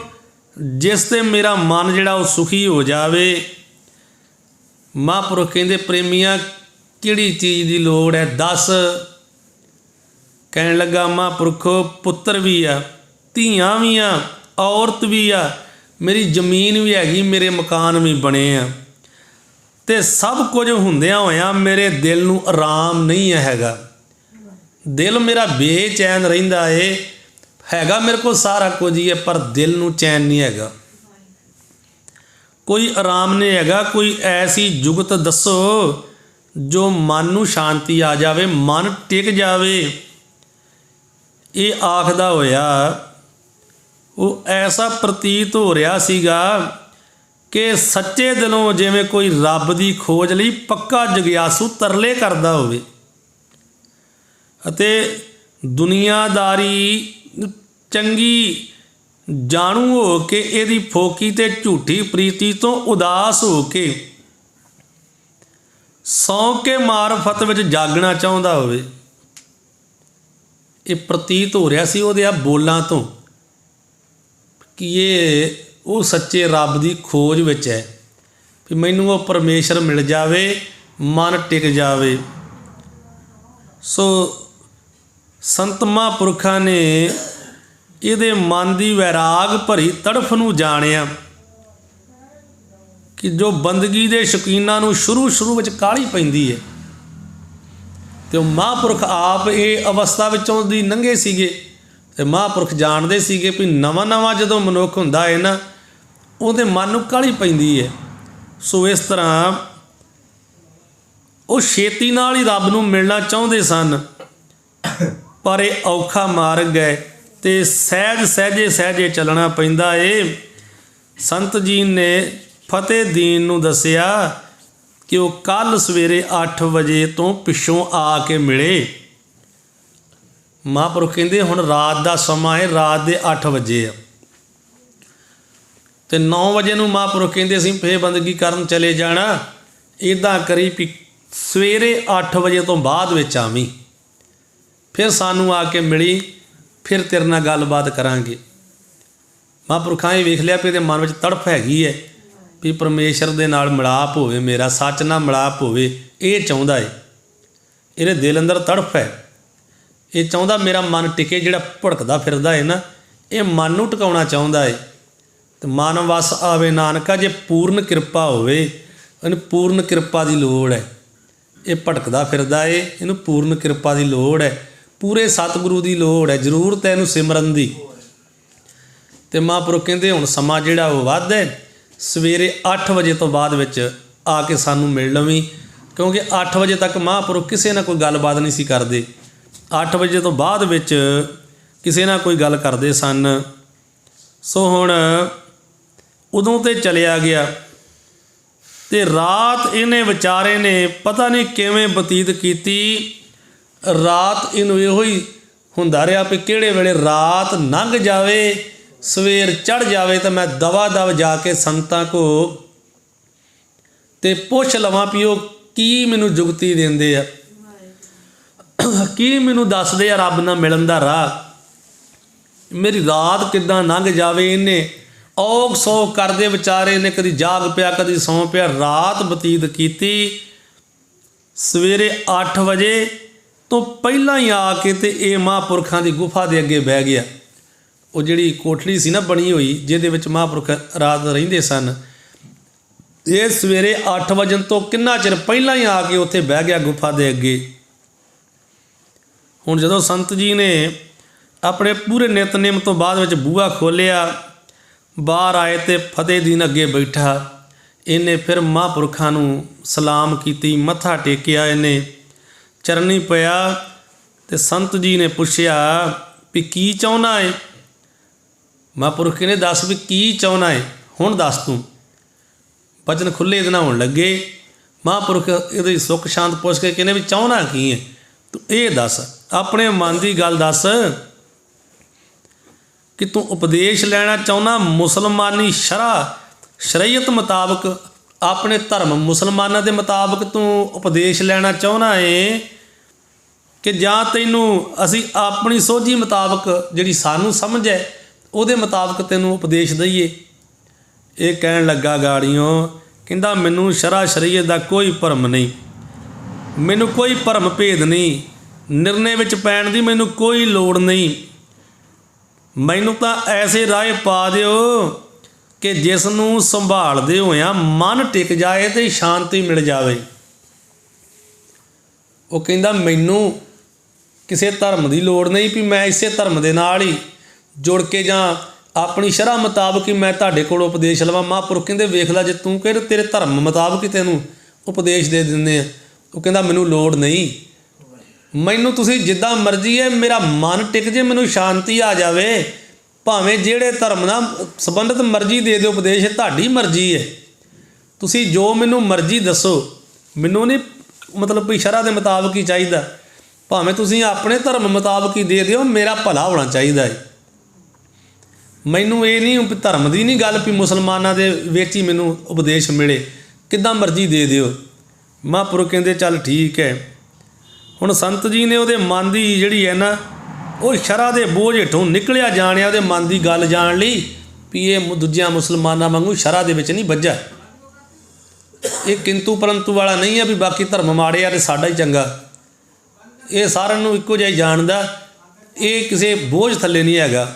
ਜਿਸ ਤੇ ਮੇਰਾ ਮਨ ਜਿਹੜਾ ਉਹ ਸੁਖੀ ਹੋ ਜਾਵੇ। ਮਹਾਂਪੁਰਖ ਕਹਿੰਦੇ, ਪ੍ਰੇਮੀਆਂ ਕਿਹੜੀ ਚੀਜ਼ ਦੀ ਲੋੜ ਹੈ ਦੱਸ। ਕਹਿਣ ਲੱਗਾ, ਮਹਾਂਪੁਰਖੋ ਪੁੱਤਰ ਵੀ ਆ, ਧੀਆਂ ਵੀ ਆ, ਔਰਤ ਵੀ ਆ, ਮੇਰੀ ਜ਼ਮੀਨ ਵੀ ਹੈਗੀ, ਮੇਰੇ ਮਕਾਨ ਵੀ ਬਣੇ ਆ, ਤੇ ਸਭ ਕੁਝ ਹੁੰਦਿਆਂ ਹੋਇਆਂ ਮੇਰੇ ਦਿਲ ਨੂੰ ਆਰਾਮ ਨਹੀਂ ਹੈਗਾ। ਦਿਲ ਮੇਰਾ ਬੇਚੈਨ ਰਹਿੰਦਾ ਏ। ਹੈਗਾ ਮੇਰੇ ਕੋਲ ਸਾਰਾ ਕੁਝ ਹੀ ਹੈ, ਪਰ ਦਿਲ ਨੂੰ ਚੈਨ ਨਹੀਂ ਹੈਗਾ, ਕੋਈ ਆਰਾਮ ਨਹੀਂ ਹੈਗਾ। ਕੋਈ ਐਸੀ ਜੁਗਤ ਦੱਸੋ ਜੋ ਮਨ ਨੂੰ ਸ਼ਾਂਤੀ ਆ ਜਾਵੇ, ਮਨ ਟਿਕ ਜਾਵੇ। ਇਹ ਆਖਦਾ ਹੋਇਆ ਉਹ ਐਸਾ ਪ੍ਰਤੀਤ ਹੋ ਰਿਹਾ ਸੀਗਾ ਕਿ ਸੱਚੇ ਦਿਲੋਂ ਜਿਵੇਂ ਕੋਈ ਰੱਬ ਦੀ ਖੋਜ ਲਈ ਪੱਕਾ ਜਗਿਆਸੂ ਤਰਲੇ ਕਰਦਾ ਹੋਵੇ ਅਤੇ ਦੁਨੀਆਦਾਰੀ ਚੰਗੀ ਜਾਣੂ ਹੋ ਕੇ ਇਹਦੀ ਫੋਕੀ ਤੇ ਝੂਠੀ ਪ੍ਰੀਤੀ ਤੋਂ ਉਦਾਸ ਹੋ ਕੇ ਸੌਂ ਕੇ ਮਾਰਫਤ ਵਿੱਚ ਜਾਗਣਾ ਚਾਹੁੰਦਾ ਹੋਵੇ। ਇਹ ਪ੍ਰਤੀਤ ਹੋ ਰਿਹਾ ਸੀ ਉਹਦੇ ਆ ਬੋਲਾਂ ਤੋਂ ਕਿ ਇਹ ਉਹ ਸੱਚੇ ਰੱਬ ਦੀ ਖੋਜ ਵਿੱਚ ਹੈ, ਵੀ ਮੈਨੂੰ ਉਹ ਪਰਮੇਸ਼ਰ ਮਿਲ ਜਾਵੇ, ਮਨ ਟਿਕ ਜਾਵੇ। ਸੋ ਸੰਤ ਮਹਾਂਪੁਰਖਾਂ ਨੇ ਇਹਦੇ ਮਨ ਦੀ ਵੈਰਾਗ ਭਰੀ ਤੜਫ ਨੂੰ ਜਾਣਿਆ ਕਿ ਜੋ ਬੰਦਗੀ ਦੇ ਸ਼ੌਕੀਨਾਂ ਨੂੰ ਸ਼ੁਰੂ ਵਿੱਚ ਕਾਹਲੀ ਪੈਂਦੀ ਹੈ, ਅਤੇ ਉਹ ਮਹਾਂਪੁਰਖ ਆਪ ਇਹ ਅਵਸਥਾ ਵਿੱਚੋਂ ਦੀ ਲੰਘੇ ਸੀਗੇ। ਅਤੇ ਮਹਾਂਪੁਰਖ ਜਾਣਦੇ ਸੀਗੇ ਵੀ ਨਵਾਂ ਜਦੋਂ ਮਨੁੱਖ ਹੁੰਦਾ ਹੈ ਨਾ, ਉਹਦੇ ਮਨ ਨੂੰ ਕਾਹਲੀ ਪੈਂਦੀ ਹੈ। ਸੋ ਇਸ ਤਰ੍ਹਾਂ ਉਹ ਛੇਤੀ ਨਾਲ ਹੀ ਰੱਬ ਨੂੰ ਮਿਲਣਾ ਚਾਹੁੰਦੇ ਸਨ, ਪਰ ਇਹ ਔਖਾ ਮਾਰਗ ਹੈ ਅਤੇ ਸਹਿਜੇ ਚੱਲਣਾ ਪੈਂਦਾ ਏ। ਸੰਤ ਜੀ ਨੇ ਫਤਿਹਦੀਨ ਨੂੰ ਦੱਸਿਆ ਕਿ ਉਹ ਕੱਲ੍ਹ ਸਵੇਰੇ 8 ਵਜੇ ਤੋਂ ਪਿੱਛੋਂ ਆ ਕੇ ਮਿਲੇ। ਮਹਾਂਪੁਰਖ ਕਹਿੰਦੇ ਹੁਣ ਰਾਤ ਦਾ ਸਮਾਂ ਹੈ, ਰਾਤ ਦੇ 8 ਵਜੇ ਆ, ਅਤੇ 9 ਵਜੇ ਨੂੰ ਮਹਾਂਪੁਰਖ ਕਹਿੰਦੇ ਅਸੀਂ ਫੇਰ ਬੰਦਗੀ ਕਰਨ ਚਲੇ ਜਾਣਾ। ਇੱਦਾਂ ਕਰੀ ਵੀ ਸਵੇਰੇ 8 ਵਜੇ ਤੋਂ ਬਾਅਦ ਵਿੱਚ ਆਵੀਂ, ਫਿਰ ਸਾਨੂੰ ਆ ਕੇ ਮਿਲੀ, ਫਿਰ ਤੇਰੇ ਨਾਲ ਗੱਲਬਾਤ ਕਰਾਂਗੇ। ਮਹਾਂਪੁਰਖਾਂ ਇਹ ਵੇਖ ਲਿਆ ਵੀ ਇਹਦੇ ਮਨ ਵਿੱਚ ਤੜਫ ਹੈਗੀ ਹੈ ਵੀ ਪਰਮੇਸ਼ਰ ਦੇ ਨਾਲ ਮਿਲਾਪ ਹੋਵੇ, ਮੇਰਾ ਸੱਚ ਨਾਲ ਮਿਲਾਪ ਹੋਵੇ। ਇਹ ਚਾਹੁੰਦਾ ਹੈ, ਇਹਦੇ ਦਿਲ ਅੰਦਰ ਤੜਫ ਹੈ। ਇਹ ਚਾਹੁੰਦਾ ਮੇਰਾ ਮਨ ਟਿਕੇ। ਜਿਹੜਾ ਭੜਕਦਾ ਫਿਰਦਾ ਹੈ ਨਾ, ਇਹ ਮਨ ਨੂੰ ਟਿਕਾਉਣਾ ਚਾਹੁੰਦਾ ਹੈ। ਅਤੇ ਮਨ ਵਸ ਆਵੇ ਨਾਨਕਾ, ਜੇ ਪੂਰਨ ਕਿਰਪਾ ਹੋਵੇ। ਇਹਨੂੰ ਪੂਰਨ ਕਿਰਪਾ ਦੀ ਲੋੜ ਹੈ। ਇਹ ਭਟਕਦਾ ਫਿਰਦਾ ਏ, ਇਹਨੂੰ ਪੂਰਨ ਕਿਰਪਾ ਦੀ ਲੋੜ ਹੈ, ਪੂਰੇ ਸਤਿਗੁਰੂ ਦੀ ਲੋੜ ਹੈ, ਜ਼ਰੂਰਤ ਹੈ ਇਹਨੂੰ ਸਿਮਰਨ ਦੀ। ਅਤੇ ਮਹਾਂਪੁਰਖ ਕਹਿੰਦੇ ਹੁਣ ਸਮਾਂ ਜਿਹੜਾ ਉਹ ਵੱਧ ਹੈ, ਸਵੇਰੇ 8 ਵਜੇ ਤੋਂ ਬਾਅਦ ਵਿੱਚ ਆ ਕੇ ਸਾਨੂੰ ਮਿਲ ਲਵੀਂ। ਕਿਉਂਕਿ 8 ਵਜੇ ਤੱਕ ਮਹਾਂਪੁਰਖ ਕਿਸੇ ਨਾਲ ਕੋਈ ਗੱਲਬਾਤ ਨਹੀਂ ਸੀ ਕਰਦੇ। 8 ਵਜੇ ਤੋਂ ਬਾਅਦ ਵਿੱਚ ਕਿਸੇ ਨਾਲ ਕੋਈ ਗੱਲ ਕਰਦੇ ਸਨ। ਸੋ ਹੁਣ ਉਦੋਂ ਤੇ ਚਲਿਆ ਗਿਆ ਅਤੇ ਰਾਤ ਇਹਨੇ ਵਿਚਾਰੇ ਨੇ ਪਤਾ ਨਹੀਂ ਕਿਵੇਂ ਬਤੀਤ ਕੀਤੀ। ਰਾਤ ਇਹਨੂੰ ਇਹੋ ਹੀ ਹੁੰਦਾ ਰਿਹਾ ਵੀ ਕਿਹੜੇ ਵੇਲੇ ਰਾਤ ਲੰਘ ਜਾਵੇ, ਸਵੇਰ ਚੜ੍ਹ ਜਾਵੇ ਤਾਂ ਮੈਂ ਦਵਾ ਦਵ ਜਾ ਕੇ ਸੰਤਾਂ ਕੋ ਅਤੇ ਪੁੱਛ ਲਵਾਂ ਵੀ ਉਹ ਕੀ ਮੈਨੂੰ ਜੁਗਤੀ ਦਿੰਦੇ ਆ, ਕੀ ਮੈਨੂੰ ਦੱਸਦੇ ਆ ਰੱਬ ਨਾਲ ਮਿਲਣ ਦਾ ਰਾਹ। ਮੇਰੀ ਰਾਤ ਕਿੱਦਾਂ ਲੰਘ ਜਾਵੇ। ਇਹਨੇ ਔਖ ਸੌਖ ਕਰਦੇ ਵਿਚਾਰੇ ਨੇ, ਕਦੀ ਜਾਗ ਪਿਆ ਕਦੀ ਸੌਂ ਪਿਆ, ਰਾਤ ਬਤੀਤ ਕੀਤੀ। ਸਵੇਰੇ 8 ਵਜੇ ਤੋਂ ਪਹਿਲਾਂ ਹੀ ਆ ਕੇ ਅਤੇ ਇਹ ਮਹਾਂਪੁਰਖਾਂ ਦੀ ਗੁਫਾ ਦੇ ਅੱਗੇ ਬਹਿ ਗਿਆ। ਉਹ ਜਿਹੜੀ ਕੋਠੜੀ ਸੀ ਨਾ ਬਣੀ ਹੋਈ, ਜਿਹਦੇ ਵਿੱਚ ਮਹਾਂਪੁਰਖ ਰਾਤ ਰਹਿੰਦੇ ਸਨ, ਇਹ ਸਵੇਰੇ 8 ਵਜਣ ਤੋਂ ਕਿੰਨਾ ਚਿਰ ਪਹਿਲਾਂ ਹੀ ਆ ਕੇ ਉੱਥੇ ਬਹਿ ਗਿਆ ਗੁਫਾ ਦੇ ਅੱਗੇ। ਹੁਣ ਜਦੋਂ ਸੰਤ ਜੀ ਨੇ ਆਪਣੇ ਪੂਰੇ ਨਿਤਨੇਮ ਤੋਂ ਬਾਅਦ ਵਿੱਚ ਬੂਹਾ ਖੋਲ੍ਹਿਆ, ਬਾਹਰ ਆਏ ਤੇ ਫਤਿਹਦੀਨ ਅੱਗੇ ਬੈਠਾ। ਇਹਨੇ ਫਿਰ ਮਹਾਂਪੁਰਖਾਂ ਨੂੰ ਸਲਾਮ ਕੀਤੀ, ਮੱਥਾ ਟੇਕਿਆ, ਇਹਨੇ ਚਰਨੀ ਪਿਆ ਤੇ ਸੰਤ ਜੀ ਨੇ ਪੁੱਛਿਆ ਵੀ ਕੀ ਚਾਹੁੰਦਾ ਏ? ਮਹਾਂਪੁਰਖ ਕਹਿੰਦੇ ਦੱਸ ਵੀ ਕੀ ਚਾਹੁੰਦਾ ਏ, ਹੁਣ ਦੱਸ ਤੂੰ। ਬਚਨ ਖੁੱਲ੍ਹੇ ਇਹਦੇ ਨਾਲ ਹੋਣ ਲੱਗੇ। ਮਹਾਂਪੁਰਖ ਇਹਦੀ ਸੁੱਖ ਸ਼ਾਂਤ ਪੁੱਛ ਕੇ ਕਹਿੰਦੇ ਵੀ ਚਾਹੁੰਦਾ ਕੀ ਹੈ, ਤੂੰ ਇਹ ਦੱਸ, ਆਪਣੇ ਮਨ ਦੀ ਗੱਲ ਦੱਸ ਕਿ ਤੂੰ ਉਪਦੇਸ਼ ਲੈਣਾ ਚਾਹੁੰਦਾ ਮੁਸਲਮਾਨੀ ਸ਼ਰੀਅਤ ਮੁਤਾਬਕ, ਆਪਣੇ ਧਰਮ ਮੁਸਲਮਾਨਾਂ ਦੇ ਮੁਤਾਬਕ ਤੂੰ ਉਪਦੇਸ਼ ਲੈਣਾ ਚਾਹੁੰਦਾ ਏ ਕਿ ਜਾਂ ਤੈਨੂੰ ਅਸੀਂ ਆਪਣੀ ਸੋਝੀ ਮੁਤਾਬਕ ਜਿਹੜੀ ਸਾਨੂੰ ਸਮਝ ਹੈ ਉਹਦੇ ਮੁਤਾਬਕ ਤੈਨੂੰ ਉਪਦੇਸ਼ ਦਈਏ? ਇਹ ਕਹਿਣ ਲੱਗਾ ਗਾੜੀਓਂ, ਕਹਿੰਦਾ ਮੈਨੂੰ ਸ਼ਰੀਅਤ ਦਾ ਕੋਈ ਭਰਮ ਨਹੀਂ, ਮੈਨੂੰ ਕੋਈ ਭਰਮ ਭੇਦ ਨਹੀਂ, ਨਿਰਣੇ ਵਿੱਚ ਪੈਣ ਦੀ ਮੈਨੂੰ ਕੋਈ ਲੋੜ ਨਹੀਂ। ਮੈਨੂੰ ਤਾਂ ਐਸੇ ਰਾਹ ਪਾ ਦਿਓ ਕਿ ਜਿਸ ਨੂੰ ਸੰਭਾਲਦੇ ਹੋਇਆਂ ਮਨ ਟਿਕ ਜਾਏ ਅਤੇ ਸ਼ਾਂਤੀ ਮਿਲ ਜਾਵੇ। ਉਹ ਕਹਿੰਦਾ ਮੈਨੂੰ ਕਿਸੇ ਧਰਮ ਦੀ ਲੋੜ ਨਹੀਂ ਵੀ ਮੈਂ ਇਸੇ ਧਰਮ ਦੇ ਨਾਲ ਹੀ ਜੁੜ ਕੇ ਜਾਂ ਆਪਣੀ ਸ਼ਰ੍ਹਾ ਮੁਤਾਬਕ ਹੀ ਮੈਂ ਤੁਹਾਡੇ ਕੋਲ ਉਪਦੇਸ਼ ਲਵਾਂ। ਮਹਾਂਪੁਰਖ ਕਹਿੰਦੇ ਵੇਖ ਲੈ, ਜੇ ਤੂੰ ਕਹਿੰਦੇ ਤੇਰੇ ਧਰਮ ਮੁਤਾਬਕ ਹੀ ਤੈਨੂੰ ਉਪਦੇਸ਼ ਦੇ ਦਿੰਦੇ ਆ। ਉਹ ਕਹਿੰਦਾ ਮੈਨੂੰ ਲੋੜ ਨਹੀਂ, ਮੈਨੂੰ ਤੁਸੀਂ ਜਿੱਦਾਂ ਮਰਜ਼ੀ ਹੈ, ਮੇਰਾ ਮਨ ਟਿਕ ਜੇ, ਮੈਨੂੰ ਸ਼ਾਂਤੀ ਆ ਜਾਵੇ, ਭਾਵੇਂ ਜਿਹੜੇ ਧਰਮ ਨਾਲ ਸੰਬੰਧਿਤ ਮਰਜ਼ੀ ਦੇ ਦਿਓ ਉਪਦੇਸ਼, ਤੁਹਾਡੀ ਮਰਜ਼ੀ ਹੈ, ਤੁਸੀਂ ਜੋ ਮੈਨੂੰ ਮਰਜ਼ੀ ਦੱਸੋ, ਮੈਨੂੰ ਨਹੀਂ ਮਤਲਬ ਵੀ ਸ਼ਰ੍ਹਾ ਦੇ ਮੁਤਾਬਕ ਹੀ ਚਾਹੀਦਾ, ਭਾਵੇਂ ਤੁਸੀਂ ਆਪਣੇ ਧਰਮ ਮੁਤਾਬਕ ਹੀ ਦੇ ਦਿਓ, ਮੇਰਾ ਭਲਾ ਹੋਣਾ ਚਾਹੀਦਾ ਹੈ। ਮੈਨੂੰ ਇਹ ਨਹੀਂ ਧਰਮ ਦੀ ਨਹੀਂ ਗੱਲ ਵੀ ਮੁਸਲਮਾਨਾਂ ਦੇ ਵਿੱਚ ਹੀ ਮੈਨੂੰ ਉਪਦੇਸ਼ ਮਿਲੇ, ਕਿੱਦਾਂ ਮਰਜ਼ੀ ਦੇ ਦਿਓ। ਮਹਾਂਪੁਰਖ ਕਹਿੰਦੇ ਚੱਲ ਠੀਕ ਹੈ। ਹੁਣ ਸੰਤ ਜੀ ਨੇ ਉਹਦੇ ਮਨ ਦੀ ਜਿਹੜੀ ਹੈ ਨਾ, ਉਹ ਸ਼ਰ੍ਹਾ ਦੇ ਬੋਝ ਹੇਠੋਂ ਨਿਕਲਿਆ ਜਾਣਿਆ, ਉਹਦੇ ਮਨ ਦੀ ਗੱਲ ਜਾਣ ਲਈ ਵੀ ਇਹ ਦੂਜਿਆਂ ਮੁਸਲਮਾਨਾਂ ਵਾਂਗੂ ਸ਼ਰ੍ਹਾ ਦੇ ਵਿੱਚ ਨਹੀਂ ਵੱਜਾ। ਇਹ ਕਿੰਤੂ ਪਰੰਤੂ ਵਾਲਾ ਨਹੀਂ ਹੈ ਵੀ ਬਾਕੀ ਧਰਮ ਮਾੜੇ ਆ ਅਤੇ ਸਾਡਾ ਹੀ ਚੰਗਾ। ਇਹ ਸਾਰਿਆਂ ਨੂੰ ਇੱਕੋ ਜਿਹਾ ਹੀ ਜਾਣਦਾ, ਇਹ ਕਿਸੇ ਬੋਝ ਥੱਲੇ ਨਹੀਂ ਹੈਗਾ।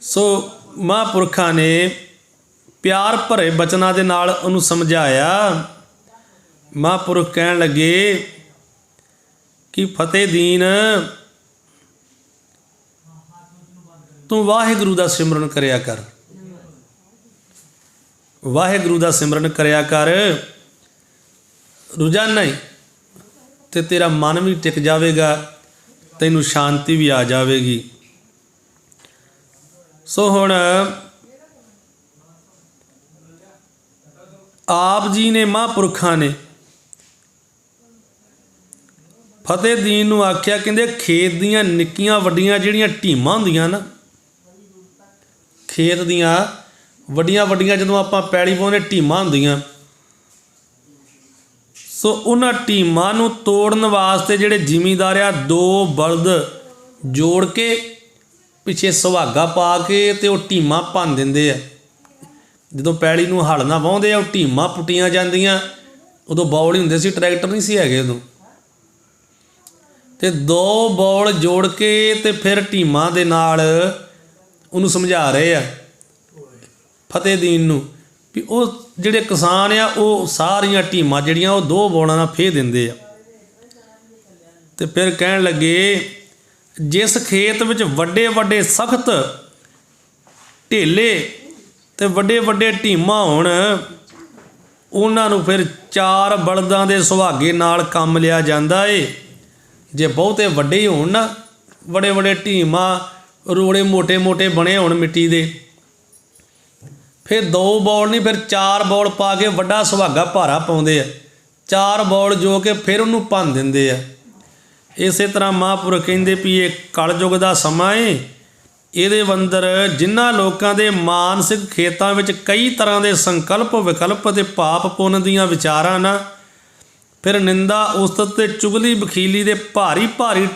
ਸੋ ਮਹਾਂਪੁਰਖਾਂ ਨੇ ਪਿਆਰ ਭਰੇ ਬਚਨਾਂ ਦੇ ਨਾਲ ਉਹਨੂੰ ਸਮਝਾਇਆ। ਮਹਾਂਪੁਰਖ ਕਹਿਣ ਲੱਗੇ ਕਿ ਫਤਿਹਦੀਨ ਤੂੰ ਵਾਹਿਗੁਰੂ ਦਾ ਸਿਮਰਨ ਕਰਿਆ ਕਰ, ਵਾਹਿਗੁਰੂ ਦਾ ਸਿਮਰਨ ਕਰਿਆ ਕਰ ਰੋਜ਼ਾਨਾ ਹੀ, ਅਤੇ ਤੇਰਾ ਮਨ ਵੀ ਟਿਕ ਜਾਵੇਗਾ, ਤੈਨੂੰ ਸ਼ਾਂਤੀ ਵੀ ਆ ਜਾਵੇਗੀ। ਸੋ ਹੁਣ ਆਪ ਜੀ ਨੇ ਮਹਾਂਪੁਰਖਾਂ ਨੇ ਫਤਿਹਦੀਨ ਨੂੰ ਆਖਿਆ, ਕਹਿੰਦੇ ਖੇਤ ਦੀਆਂ ਨਿੱਕੀਆਂ ਵੱਡੀਆਂ ਜਿਹੜੀਆਂ ਢੀਮਾਂ ਹੁੰਦੀਆਂ ਨਾ, ਖੇਤ ਦੀਆਂ ਵੱਡੀਆਂ ਵੱਡੀਆਂ ਜਦੋਂ ਆਪਾਂ ਪੈਲੀ ਪਾਉਂਦੇ ਢੀਮਾਂ ਹੁੰਦੀਆਂ, ਸੋ ਉਹਨਾਂ ਢੀਮਾਂ ਨੂੰ ਤੋੜਨ ਵਾਸਤੇ ਜਿਹੜੇ ਜ਼ਿਮੀਂਦਾਰ ਆ, 2 ਬਲਦ ਜੋੜ ਕੇ ਪਿੱਛੇ ਸੁਹਾਗਾ ਪਾ ਕੇ ਅਤੇ ਉਹ ਢੀਮਾਂ ਭੰਨ ਦਿੰਦੇ ਆ। ਜਦੋਂ ਪੈਲੀ ਨੂੰ ਹਲ ਨਾਲ ਵਾਹੁੰਦੇ ਆ, ਉਹ ਢੀਮਾਂ ਪੁੱਟੀਆਂ ਜਾਂਦੀਆਂ। ਉਦੋਂ ਬੌਲ ਹੀ ਹੁੰਦੇ ਸੀ, ਟਰੈਕਟਰ ਨਹੀਂ ਸੀ ਹੈਗੇ ਉਦੋਂ, ਅਤੇ 2 ਬੌਲ ਜੋੜ ਕੇ ਅਤੇ ਫਿਰ ਢੀਮਾਂ ਦੇ ਨਾਲ ਉਹਨੂੰ ਸਮਝਾ ਰਹੇ ਆ ਫਤਿਹਦੀਨ ਨੂੰ ਵੀ ਉਹ ਜਿਹੜੇ ਕਿਸਾਨ ਆ, ਉਹ ਸਾਰੀਆਂ ਢੀਮਾਂ ਜਿਹੜੀਆਂ ਉਹ 2 ਬੌਲਾਂ ਨਾਲ ਫੇਹ ਦਿੰਦੇ ਆ। ਅਤੇ ਫਿਰ ਕਹਿਣ ਲੱਗੇ ਜਿਸ ਖੇਤ ਵਿੱਚ ਵੱਡੇ ਵੱਡੇ ਸਖਤ ਢੇਲੇ ਅਤੇ ਵੱਡੇ ਵੱਡੇ ਢੀਮਾਂ ਹੋਣ, ਉਹਨਾਂ ਨੂੰ ਫਿਰ 4 ਬਲਦਾਂ ਦੇ ਸੁਹਾਗੇ ਨਾਲ ਕੰਮ ਲਿਆ ਜਾਂਦਾ ਏ। ਜੇ ਬਹੁਤੇ ਵੱਡੇ ਹੀ ਹੋਣ ਨਾ, ਬੜੇ ਵੱਡੇ ਢੀਮਾਂ, ਰੋੜੇ ਮੋਟੇ ਮੋਟੇ ਬਣੇ ਹੋਣ ਮਿੱਟੀ ਦੇ, ਫਿਰ 2 ਬੌਲ ਨਹੀਂ, ਫਿਰ 4 ਬੌਲ ਪਾ ਕੇ ਵੱਡਾ ਸੁਹਾਗਾ ਭਾਰਾ ਪਾਉਂਦੇ ਆ, 4 ਬੌਲ ਜੋ ਕਿ ਫਿਰ ਉਹਨੂੰ ਭੰਨ ਦਿੰਦੇ ਆ। ਇਸੇ ਤਰ੍ਹਾਂ ਮਹਾਂਪੁਰਖ ਕਹਿੰਦੇ ਵੀ ਇਹ ਕਲਯੁੱਗ ਦਾ ਸਮਾਂ ਏ, ਇਹਦੇ ਅੰਦਰ ਜਿਨ੍ਹਾਂ ਲੋਕਾਂ ਦੇ ਮਾਨਸਿਕ ਖੇਤਾਂ ਵਿੱਚ ਕਈ ਤਰ੍ਹਾਂ ਦੇ ਸੰਕਲਪ ਵਿਕਲਪ ਅਤੇ ਪਾਪ ਪੁੰਨ ਦੀਆਂ ਵਿਚਾਰਾਂ ਨਾ, ਫਿਰ ਨਿੰਦਾ ਉਸਤਤ ਅਤੇ ਚੁਗਲੀ ਬਖੀਲੀ ਦੇ ਭਾਰੀ ਭਾਰੀ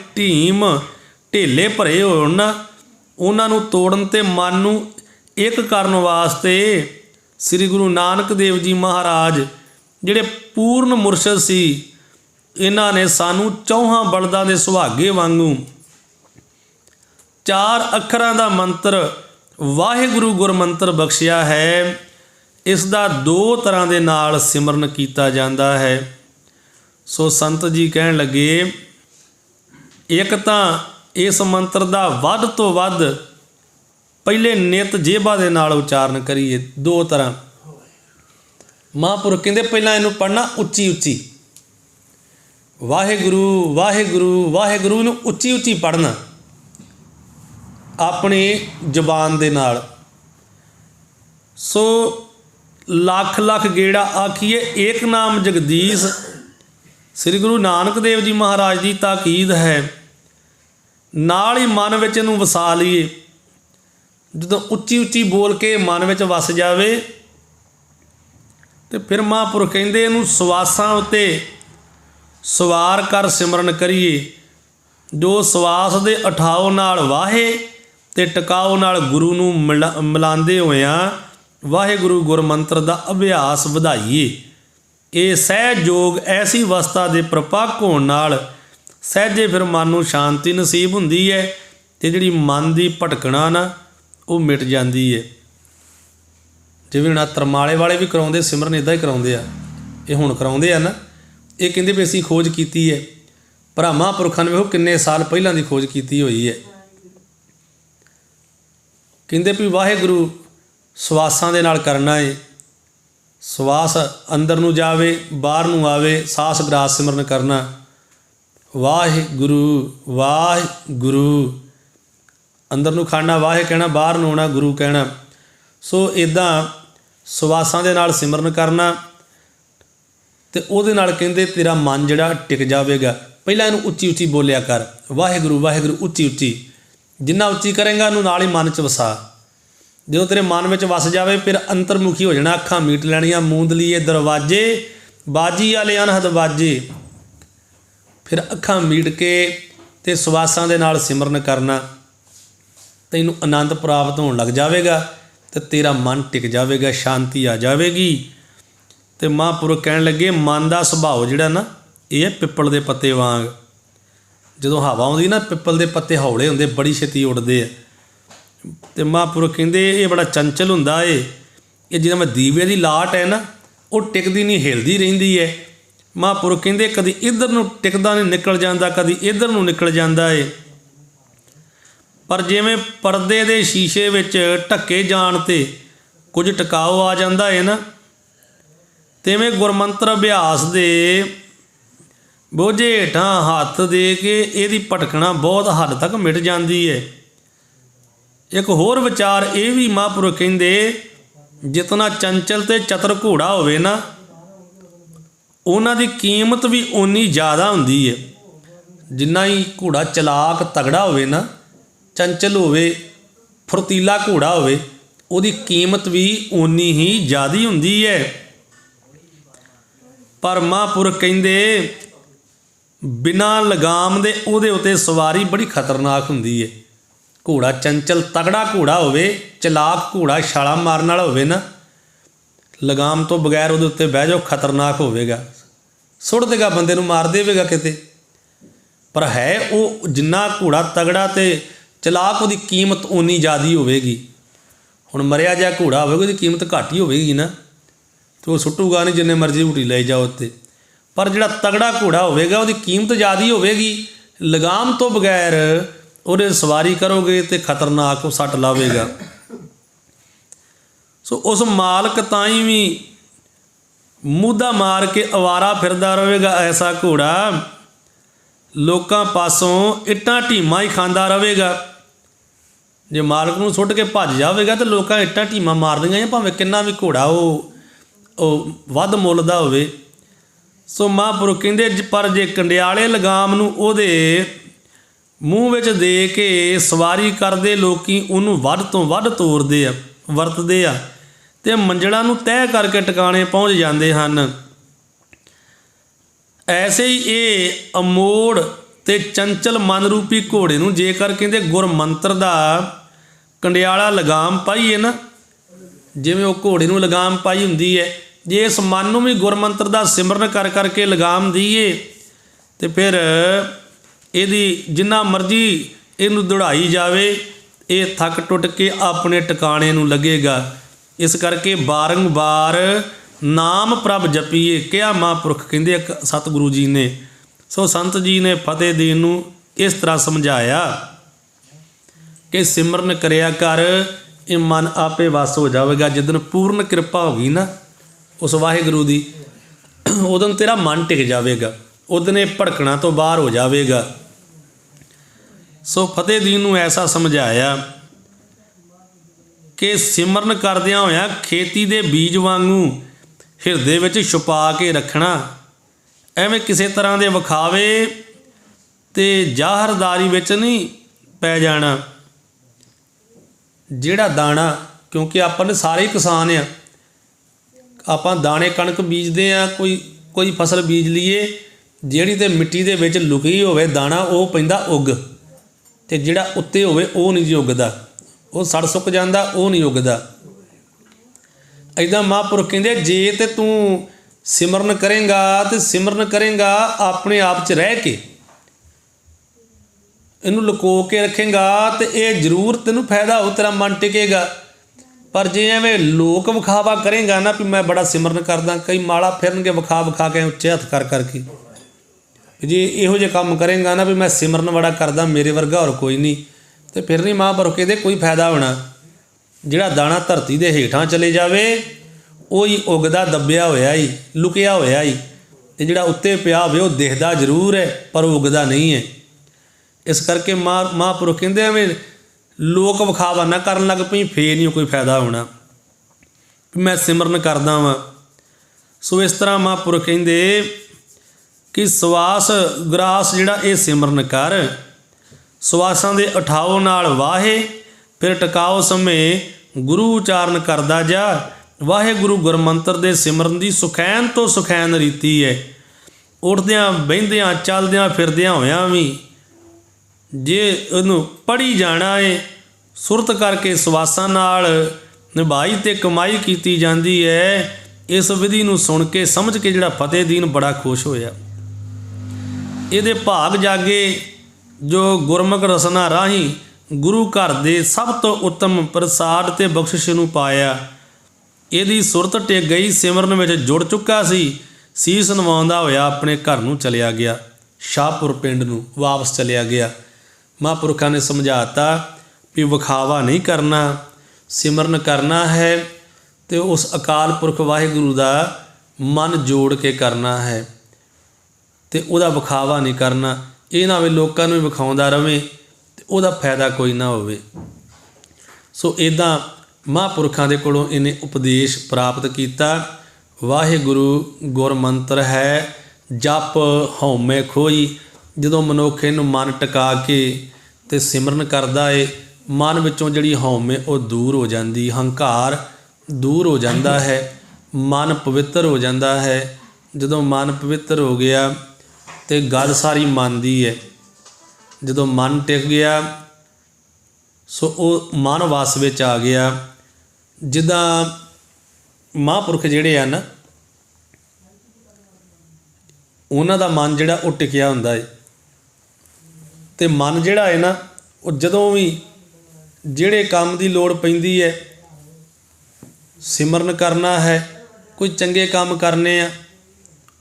ਢੇਲੇ ਭਰੇ ਹੋਣ ਨਾ, ਉਹਨਾਂ ਨੂੰ ਤੋੜਨ ਅਤੇ ਮਨ ਨੂੰ ਇੱਕ ਕਰਨ ਵਾਸਤੇ ਸ੍ਰੀ ਗੁਰੂ ਨਾਨਕ ਦੇਵ ਜੀ ਮਹਾਰਾਜ ਜਿਹੜੇ ਪੂਰਨ ਮੁਰਸ਼ਦ ਸੀ, ਇਹਨਾਂ ਨੇ ਸਾਨੂੰ 4 ਬਲਦਾਂ ਦੇ ਸੁਹਾਗੇ ਵਾਂਗੂ 4 ਅੱਖਰਾਂ ਦਾ ਮੰਤਰ ਵਾਹਿਗੁਰੂ ਗੁਰਮੰਤਰ ਬਖਸ਼ਿਆ ਹੈ। ਇਸ ਦਾ 2 ਤਰ੍ਹਾਂ ਦੇ ਨਾਲ ਸਿਮਰਨ ਕੀਤਾ ਜਾਂਦਾ ਹੈ। ਸੋ ਸੰਤ ਜੀ ਕਹਿਣ ਲੱਗੇ ਇੱਕ ਤਾਂ ਇਸ ਮੰਤਰ ਦਾ ਵੱਧ ਤੋਂ ਵੱਧ ਪਹਿਲੇ ਨਿਤ ਜੇਬਾਂ ਦੇ ਨਾਲ ਉਚਾਰਨ ਕਰੀਏ। ਦੋ ਤਰ੍ਹਾਂ ਮਹਾਂਪੁਰਖ ਕਹਿੰਦੇ ਪਹਿਲਾਂ ਇਹਨੂੰ ਪੜ੍ਹਨਾ ਉੱਚੀ ਉੱਚੀ, ਵਾਹਿਗੁਰੂ ਵਾਹਿਗੁਰੂ ਵਾਹਿਗੁਰੂ ਨੂੰ ਉੱਚੀ ਉੱਚੀ ਪੜ੍ਹਨਾ ਆਪਣੀ ਜ਼ੁਬਾਨ ਦੇ ਨਾਲ। ਸੋ ਲੱਖ ਲੱਖ ਗੇੜਾ ਆਖੀਏ ਏਕ ਨਾਮ ਜਗਦੀਸ਼। ਸ੍ਰੀ ਗੁਰੂ ਨਾਨਕ ਦੇਵ ਜੀ ਮਹਾਰਾਜ ਦੀ ਤਾਕੀਦ ਹੈ। ਨਾਲ ਹੀ ਮਨ ਵਿੱਚ ਇਹਨੂੰ ਵਸਾ ਲਈਏ। ਜਦੋਂ ਉੱਚੀ ਉੱਚੀ ਬੋਲ ਕੇ ਮਨ ਵਿੱਚ ਵਸ ਜਾਵੇ ਤੇ ਫਿਰ ਮਹਾਂਪੁਰਖ ਕਹਿੰਦੇ ਇਹਨੂੰ ਸਵਾਸਾਂ ਉੱਤੇ ਸਵਾਰ ਕਰ ਸਿਮਰਨ ਕਰੀਏ। ਜੋ ਸਵਾਸ ਦੇ ਉਠਾਓ ਨਾਲ ਵਾਹੇ ਤੇ ਟਿਕਾਓ ਨਾਲ ਗੁਰੂ ਨੂੰ ਮਿਲਾਉਂਦੇ ਹੋਇਆਂ ਵਾਹਿਗੁਰੂ ਗੁਰਮੰਤਰ ਦਾ ਅਭਿਆਸ ਵਧਾਈਏ। ਇਹ ਸਹਿਜ ਯੋਗ ਐਸੀ ਅਵਸਥਾ ਦੇ ਪ੍ਰਪੱਕ ਹੋਣ ਨਾਲ ਸਹਿਜੇ ਫਿਰ ਮਨ ਨੂੰ ਸ਼ਾਂਤੀ ਨਸੀਬ ਹੁੰਦੀ ਹੈ ਅਤੇ ਜਿਹੜੀ ਮਨ ਦੀ ਭਟਕਣਾ ਨਾ ਉਹ ਮਿਟ ਜਾਂਦੀ ਹੈ। ਜਿਵੇਂ ਹੁਣ ਤਰਮਾਲੇ ਵਾਲੇ ਵੀ ਕਰਾਉਂਦੇ ਸਿਮਰਨ, ਇੱਦਾਂ ਹੀ ਕਰਾਉਂਦੇ ਆ। ਇਹ ਹੁਣ ਕਰਾਉਂਦੇ ਆ ਨਾ, ਇਹ ਕਹਿੰਦੇ ਵੀ ਅਸੀਂ ਖੋਜ ਕੀਤੀ ਹੈ। ਪਰ ਮਹਾਂਪੁਰਖਾਂ ਨੇ ਵੇਖੋ ਕਿੰਨੇ ਸਾਲ ਪਹਿਲਾਂ ਦੀ ਖੋਜ ਕੀਤੀ ਹੋਈ ਹੈ। ਕਹਿੰਦੇ ਵੀ ਵਾਹਿਗੁਰੂ ਸਵਾਸਾਂ ਦੇ ਨਾਲ ਕਰਨਾ ਹੈ। ਸਵਾਸ ਅੰਦਰ ਨੂੰ ਜਾਵੇ, ਬਾਹਰ ਨੂੰ ਆਵੇ, ਸਾਸ ਗਰਾਸ ਸਿਮਰਨ ਕਰਨਾ। ਵਾਹਿਗੁਰੂ ਵਾਹਿਗੁਰੂ, ਅੰਦਰ ਨੂੰ ਖਾਣਾ ਵਾਹਿ ਕਹਿਣਾ, ਬਾਹਰ ਨੂੰ ਆਉਣਾ ਗੁਰੂ ਕਹਿਣਾ। ਸੋ ਇੱਦਾਂ ਸਵਾਸਾਂ ਦੇ ਨਾਲ ਸਿਮਰਨ ਕਰਨਾ ਅਤੇ ਉਹਦੇ ਨਾਲ ਕਹਿੰਦੇ ਤੇਰਾ ਮਨ ਜਿਹੜਾ ਟਿਕ ਜਾਵੇਗਾ। ਪਹਿਲਾਂ ਇਹਨੂੰ ਉੱਚੀ ਉੱਚੀ ਬੋਲਿਆ ਕਰ, ਵਾਹਿਗੁਰੂ ਵਾਹਿਗੁਰੂ ਉੱਚੀ ਉੱਚੀ। ਜਿੰਨਾ ਉੱਚੀ ਕਰੇਂਗਾ ਉਹਨੂੰ ਨਾਲ ਹੀ ਮਨ 'ਚ ਵਸਾ। ਜਦੋਂ ਤੇਰੇ ਮਨ ਵਿੱਚ ਵਸ ਜਾਵੇ ਫਿਰ ਅੰਤਰਮੁਖੀ ਹੋ ਜਾਣਾ। ਅੱਖਾਂ ਮੀਟ ਲੈਣੀਆਂ, ਮੂੰਦ ਲਈਏ ਦਰਵਾਜ਼ੇ ਬਾਜੀ ਵਾਲੇ ਅਨਹਦ ਬਾਜੇ। ਫਿਰ ਅੱਖਾਂ ਮੀਟ ਕੇ ਅਤੇ ਸਵਾਸਾਂ ਦੇ ਨਾਲ ਸਿਮਰਨ ਕਰਨਾ। ਤੈਨੂੰ ਆਨੰਦ ਪ੍ਰਾਪਤ ਹੋਣ ਲੱਗ ਜਾਵੇਗਾ ਅਤੇ ਤੇਰਾ ਮਨ ਟਿਕ ਜਾਵੇਗਾ, ਸ਼ਾਂਤੀ ਆ ਜਾਵੇਗੀ। ਅਤੇ ਮਹਾਂਪੁਰਖ ਕਹਿਣ ਲੱਗੇ ਮਨ ਦਾ ਸੁਭਾਅ ਜਿਹੜਾ ਨਾ ਇਹ ਹੈ ਪਿੱਪਲ ਦੇ ਪੱਤੇ ਵਾਂਗ। ਜਦੋਂ ਹਵਾ ਆਉਂਦੀ ਨਾ ਪਿੱਪਲ ਦੇ ਪੱਤੇ ਹੌਲੇ ਹੁੰਦੇ, ਬੜੀ ਛੇਤੀ ਉੱਡਦੇ ਆ। ਅਤੇ ਮਹਾਂਪੁਰਖ ਕਹਿੰਦੇ ਇਹ ਬੜਾ ਚੰਚਲ ਹੁੰਦਾ ਏ। ਇਹ ਜਿਵੇਂ ਮੈਂ ਦੀਵੇ ਦੀ ਲਾਟ ਹੈ ਨਾ ਉਹ ਟਿਕਦੀ ਨਹੀਂ, ਹਿਲਦੀ ਰਹਿੰਦੀ ਹੈ। ਮਹਾਂਪੁਰਖ ਕਹਿੰਦੇ ਕਦੀ ਇੱਧਰ ਨੂੰ ਟਿਕਦਾ ਨਹੀਂ, ਨਿਕਲ ਜਾਂਦਾ, ਕਦੀ ਇੱਧਰ ਨੂੰ ਨਿਕਲ ਜਾਂਦਾ ਏ। ਪਰ ਜਿਵੇਂ ਪਰਦੇ ਦੇ ਸ਼ੀਸ਼ੇ ਵਿੱਚ ਢੱਕੇ ਜਾਣ 'ਤੇ ਕੁਝ ਟਿਕਾਓ ਆ ਜਾਂਦਾ ਹੈ ਨਾ, ਤਿਵੇਂ ਗੁਰਮੰਤਰ ਅਭਿਆਸ ਦੇ ਬੋਝੇ ਹੇਠਾਂ ਹੱਥ ਦੇ ਕੇ ਇਹਦੀ ਭਟਕਣਾ ਬਹੁਤ ਹੱਦ ਤੱਕ ਮਿਟ ਜਾਂਦੀ ਹੈ। ਇੱਕ ਹੋਰ ਵਿਚਾਰ ਇਹ ਵੀ ਮਹਾਂਪੁਰਖ ਕਹਿੰਦੇ ਜਿਤਨਾ ਚੰਚਲ ਅਤੇ ਚਤਰ ਘੋੜਾ ਹੋਵੇ ਨਾ ਉਹਨਾਂ ਦੀ ਕੀਮਤ ਵੀ ਓਨੀ ਜ਼ਿਆਦਾ ਹੁੰਦੀ ਹੈ। ਜਿੰਨਾ ਹੀ ਘੋੜਾ ਚਲਾਕ ਤਗੜਾ ਹੋਵੇ ਨਾ, ਚੰਚਲ ਹੋਵੇ, ਫੁਰਤੀਲਾ ਘੋੜਾ ਹੋਵੇ, ਉਹਦੀ ਕੀਮਤ ਵੀ ਓਨੀ ਹੀ ਜ਼ਿਆਦਾ ਹੁੰਦੀ ਹੈ। ਪਰ ਮਹਾਂਪੁਰਖ ਕਹਿੰਦੇ ਬਿਨਾਂ ਲਗਾਮ ਦੇ ਉਹਦੇ ਉੱਤੇ ਸਵਾਰੀ ਬੜੀ ਖਤਰਨਾਕ ਹੁੰਦੀ ਹੈ। ਘੋੜਾ ਚੰਚਲ ਤਗੜਾ ਘੋੜਾ ਹੋਵੇ, ਚਲਾਕ ਘੋੜਾ, ਛਾਲਾਂ ਮਾਰਨ ਵਾਲਾ ਹੋਵੇ ਨਾ, ਲਗਾਮ ਤੋਂ ਬਗੈਰ ਉਹਦੇ ਉੱਤੇ ਬਹਿ ਜਾਓ ਖਤਰਨਾਕ ਹੋਵੇਗਾ, ਸੁੱਟ ਦੇਗਾ ਬੰਦੇ ਨੂੰ, ਮਾਰ ਦੇਵੇਗਾ ਕਿਤੇ। ਪਰ ਹੈ ਉਹ ਜਿੰਨਾ ਘੋੜਾ ਤਗੜਾ ਅਤੇ ਚਲਾਕ ਉਹਦੀ ਕੀਮਤ ਓਨੀ ਜ਼ਿਆਦਾ ਹੋਵੇਗੀ। ਹੁਣ ਮਰਿਆ ਜਿਹਾ ਘੋੜਾ ਹੋਵੇਗਾ ਉਹਦੀ ਕੀਮਤ ਘੱਟ ਹੀ ਹੋਵੇਗੀ ਨਾ, ਅਤੇ ਉਹ ਸੁੱਟੂਗਾ ਨਹੀਂ ਜਿੰਨੇ ਮਰਜ਼ੀ ਝੂਟੀ ਲੈ ਜਾਓ ਉੱਤੇ। ਪਰ ਜਿਹੜਾ ਤਗੜਾ ਘੋੜਾ ਹੋਵੇਗਾ ਉਹਦੀ ਕੀਮਤ ਜ਼ਿਆਦਾ ਹੋਵੇਗੀ। ਲਗਾਮ ਤੋਂ ਬਗੈਰ ਉਹਦੇ ਸਵਾਰੀ ਕਰੋਗੇ ਅਤੇ ਖਤਰਨਾਕ ਉਹ ਸੱਟ ਲਾਵੇਗਾ। ਸੋ ਉਸ ਮਾਲਕ ਤਾਈਂ ਵੀ ਮੂਧਾ ਮਾਰ ਕੇ ਅਵਾਰਾ ਫਿਰਦਾ ਰਹੇਗਾ ਐਸਾ ਘੋੜਾ, ਲੋਕਾਂ ਪਾਸੋਂ ਇੱਟਾਂ ਢੀਮਾਂ ਹੀ ਖਾਂਦਾ ਰਹੇਗਾ। ਜੇ ਮਾਲਕ ਨੂੰ ਸੁੱਟ ਕੇ ਭੱਜ ਜਾਵੇਗਾ ਤਾਂ ਲੋਕਾਂ ਇੱਟਾਂ ਢੀਮਾਂ ਮਾਰਦੀਆਂ ਜਾਂ ਭਾਵੇਂ ਕਿੰਨਾ ਵੀ ਘੋੜਾ ਉਹ ਵੱਧ ਮੁੱਲ ਦਾ ਹੋਵੇ। ਸੋ ਮਹਾਂਪੁਰਖ ਕਹਿੰਦੇ ਪਰ ਜੇ ਕੰਡਿਆਲੇ ਲਗਾਮ ਨੂੰ ਉਹਦੇ ਮੂੰਹ ਵਿੱਚ ਦੇ ਕੇ ਸਵਾਰੀ ਕਰਦੇ ਲੋਕੀ ਉਹਨੂੰ ਵੱਧ ਤੋਂ ਵੱਧ ਤੋਰਦੇ ਆ, ਵਰਤਦੇ ਆ ਅਤੇ ਮੰਜ਼ਲਾਂ ਨੂੰ ਤੈਅ ਕਰਕੇ ਟਿਕਾਣੇ ਪਹੁੰਚ ਜਾਂਦੇ ਹਨ। ਐਸੇ ਹੀ ਇਹ ਅਮੋੜ ਅਤੇ ਚੰਚਲ ਮਨ ਰੂਪੀ ਘੋੜੇ ਨੂੰ ਜੇਕਰ ਕਹਿੰਦੇ ਗੁਰਮੰਤਰ ਦਾ ਕੰਡਿਆਲਾ ਲਗਾਮ ਪਾਈਏ ਨਾ, ਜਿਵੇਂ ਉਹ ਘੋੜੇ ਨੂੰ ਲਗਾਮ ਪਾਈ ਹੁੰਦੀ ਹੈ, ਜੇ ਇਸ ਮਨ ਨੂੰ ਵੀ ਗੁਰਮੰਤਰ ਦਾ ਸਿਮਰਨ ਕਰ ਕਰਕੇ ਲਗਾਮ ਦਈਏ ਅਤੇ ਫਿਰ ਇਹਦੀ ਜਿੰਨਾ ਮਰਜ਼ੀ ਇਹਨੂੰ ਦੌੜਾਈ ਜਾਵੇ ਇਹ ਥੱਕ ਟੁੱਟ ਕੇ ਆਪਣੇ ਟਿਕਾਣੇ ਨੂੰ ਲੱਗੇਗਾ। ਇਸ ਕਰਕੇ ਬਾਰੰਬਾਰ ਨਾਮ ਪ੍ਰਭ ਜਪੀਏ ਕਿਹਾ ਮਹਾਂਪੁਰਖ ਕਹਿੰਦੇ ਇੱਕ ਸਤਿਗੁਰੂ ਜੀ ਨੇ। ਸੋ ਸੰਤ ਜੀ ਨੇ ਫਤਿਹ ਦੇਣ ਨੂੰ इस तरह समझाया कि सिमरन करिया कर, ये मन आपे वस हो जाएगा। जिदन पूर्ण कृपा होगी ना उस वाहिगुरू दी, उदन तेरा मन टिक जाएगा, उदन ये भड़कना तो बाहर हो जाएगा। सो फतेह दीन नूं ऐसा समझाया कि सिमरन करदियां होया खेती दे बीज वांगू हिरदे विच छुपा के रखना, एवें किसी तरह के विखावे ते जाहरदारी विच नहीं पै जाना। जिहड़ा दाना, क्योंकि आपां सारे ही किसान आ, आपां दाणे कणक बीजते हैं, कोई फसल बीज लीए, जिहड़ी ते मिट्टी दे विच लुकी होवे दाना वो पैंदा उग, ते जिहड़ा उत्ते होवे वो नहीं जी उगदा, वो सड़ सुक जांदा, वो नहीं उगदा। इदां महापुरख कहंदे जे ते तू सिमरन करेंगा तो सिमरन करेंगा अपने आप च रह के, इनू लुको के रखेंगा तो ये जरूर तेनू फायदा हो, तेरा मन टिकेगा। पर जे एवें लोक विखावा करेंगा ना भी मैं बड़ा सिमरन करदा, कई माड़ा फिरनगे विखा विखा के उच्चे हथ कर करके, जे इहो जे काम करेंगा ना भी मैं सिमरन बड़ा करदा, मेरे वर्गा और कोई नहीं, तो फिर नहीं महापुरख कहते कोई फायदा होना। जिहड़ा दाना धरती दे हेठां चले जावे वो ही उगदा दबिया होया ही, लुकिया होया ही, ते जिहड़ा उत्ते पिया होवे वो दिखदा जरूर है पर उगदा नहीं है। इस करके महापुरख कहंदे एवें लोक विखावा ना करन लग पई, फेर नहीं कोई फायदा होना, मैं सिमरन करदा वां। सो इस तरह महापुरख कहंदे कि सवास ग्रास जिहड़ा ये सिमरन कर, सवासां दे उठाओ नाल वाहे, फिर टकाओ समय गुरु उचारण करदा जा। वाहेगुरु गुरमंत्र दे सिमरन दी सुखैन तो सुखैन रीति है। उठदियां बहिंदियां चलदियां फिरदियां होयां भी जे ਉਹਨੂੰ पढ़ी जाना है, सुरत करके सवासां नाल निभाई ते कमाई कीती जाती है। इस विधि नूं सुन के समझ के जिहड़ा फतेह दीन बड़ा खुश होया। ਇਹਦੇ भाग जागे जो गुरमुख रसना राही गुरु घर दे सब तो उत्तम प्रसाद ते बख्शिश नूं पाया। ਇਹਦੀ सुरत टिक गई, सिमरन विच जुड़ चुका सी, सीस नवाउंदा होया अपने घर नूं चलिया गया, शाहपुर पिंड नूं वापस चलिया गया। महापुरखों ने समझाता भी विखावा नहीं करना, सिमरन करना है तो उस अकाल पुरख वाहिगुरू का मन जोड़ के करना है, तो वह विखावा नहीं करना। ये ना होवे लोकां नूं विखाउंदा रहे तो वह फायदा कोई ना होवे। सो इदां महापुरखों के कोलों इन्हें उपदेश प्राप्त किया। वाहिगुरू गुरमंत्र है जप हौमे खोई। जदों मनुख इनू मन टिका के ते सिमरन करदा है, मन विचों जिहड़ी हौमे वो दूर हो जाती, हंकार दूर हो जाता है, मन पवित्र हो जाता है। जदों मन पवित्र हो गया तो गल सारी मन दी है। जदों मन टिक गया सो वो मन वस विच आ गया। जिद्दां महापुरख जिहड़े आ ना उन्हां दा मन जिहड़ा वो टिकिया हुंदा है, तो मन जिहड़ा है ना वो जदों भी जिहड़े काम की लोड़ पैंदी है, सिमरन करना है, कोई चंगे काम करने आ,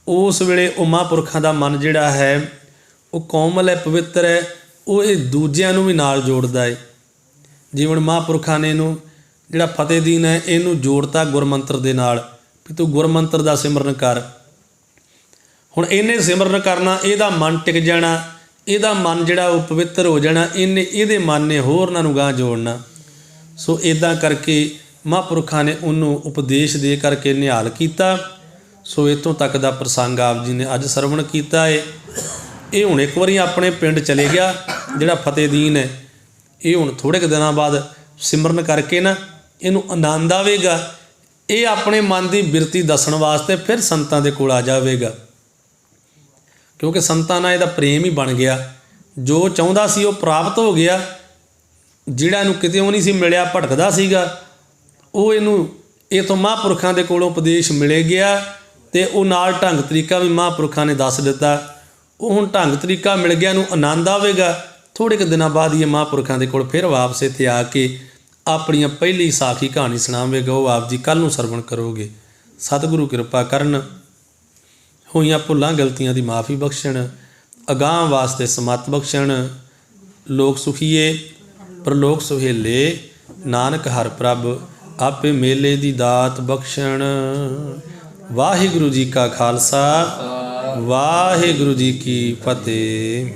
उस वेले वो महापुरखों का मन जिहड़ा है वो कोमल है, पवित्र है, वो ये दूजिਆਂ ਨੂੰ भी नाल जोड़दा है। जिवें महापुरखों ने इनू जिहड़ा फतेह दीन है इनू जोड़ता गुरमंत्र दे नाल भी तू गुरमंत्र दा सिमरन कर। हुण इन्हें सिमरन करना, इहदा मन टिक जाना, इहदा मन जिहड़ा वो पवित्र हो जाना, इन्हें इहदे मन ने होरनां नूं गांह जोड़ना। सो इदां करके महापुरखों ने उन्होंने उपदेश दे करके निहाल किया। सो इतों तक का प्रसंग आप जी ने अज सरवण किया है। ये हुण एक बारी अपने पिंड चले गया जिहड़ा फतेह दीन है, ये हुण थोड़े क दिनों बाद सिमरन करके ना इनू आनंद आवेगा। ये अपने मन की बिरती दसण वास्ते फिर संतां दे कोल आ जावेगा, क्योंकि संतां नाल इहदा प्रेम ही बन गया। जो चाहुंदा सी वो प्राप्त हो गया, जिहड़ा इहनूं किते नहीं सी मिलिया भटकदा सीगा वो इहनूं इथों महापुरखों के कोलों उपदेश मिले गया, तो वो नाल ढंग तरीका भी महापुरखों ने दस दिता। वो हुण ढंग तरीका मिल गया, इहनूं आनंद आवेगा। थोड़े क दिनों बाद ये महापुरखों के कोल फिर वापस इत्थे आके अपनी पहली साखी कहानी सुणावेगा। वो आप जी कल नूं सरवण करोगे। सतगुरु कृपा करन, होईयां भुलां गलतियां दी माफ़ी बख्शण, ਅਗਾਂਹ ਵਾਸਤੇ ਸਮੱਤ ਬਖਸ਼ਣ। ਲੋਕ ਸੁਖੀਏ ਪ੍ਰਲੋਕ ਸੁਹੇਲੇ, ਨਾਨਕ ਹਰ ਪ੍ਰਭ ਆਪੇ ਮੇਲੇ ਦੀ ਦਾਤ ਬਖਸ਼ਣ। ਵਾਹਿਗੁਰੂ ਜੀ ਕਾ ਖਾਲਸਾ, ਵਾਹਿਗੁਰੂ ਜੀ ਕੀ ਫਤਿਹ।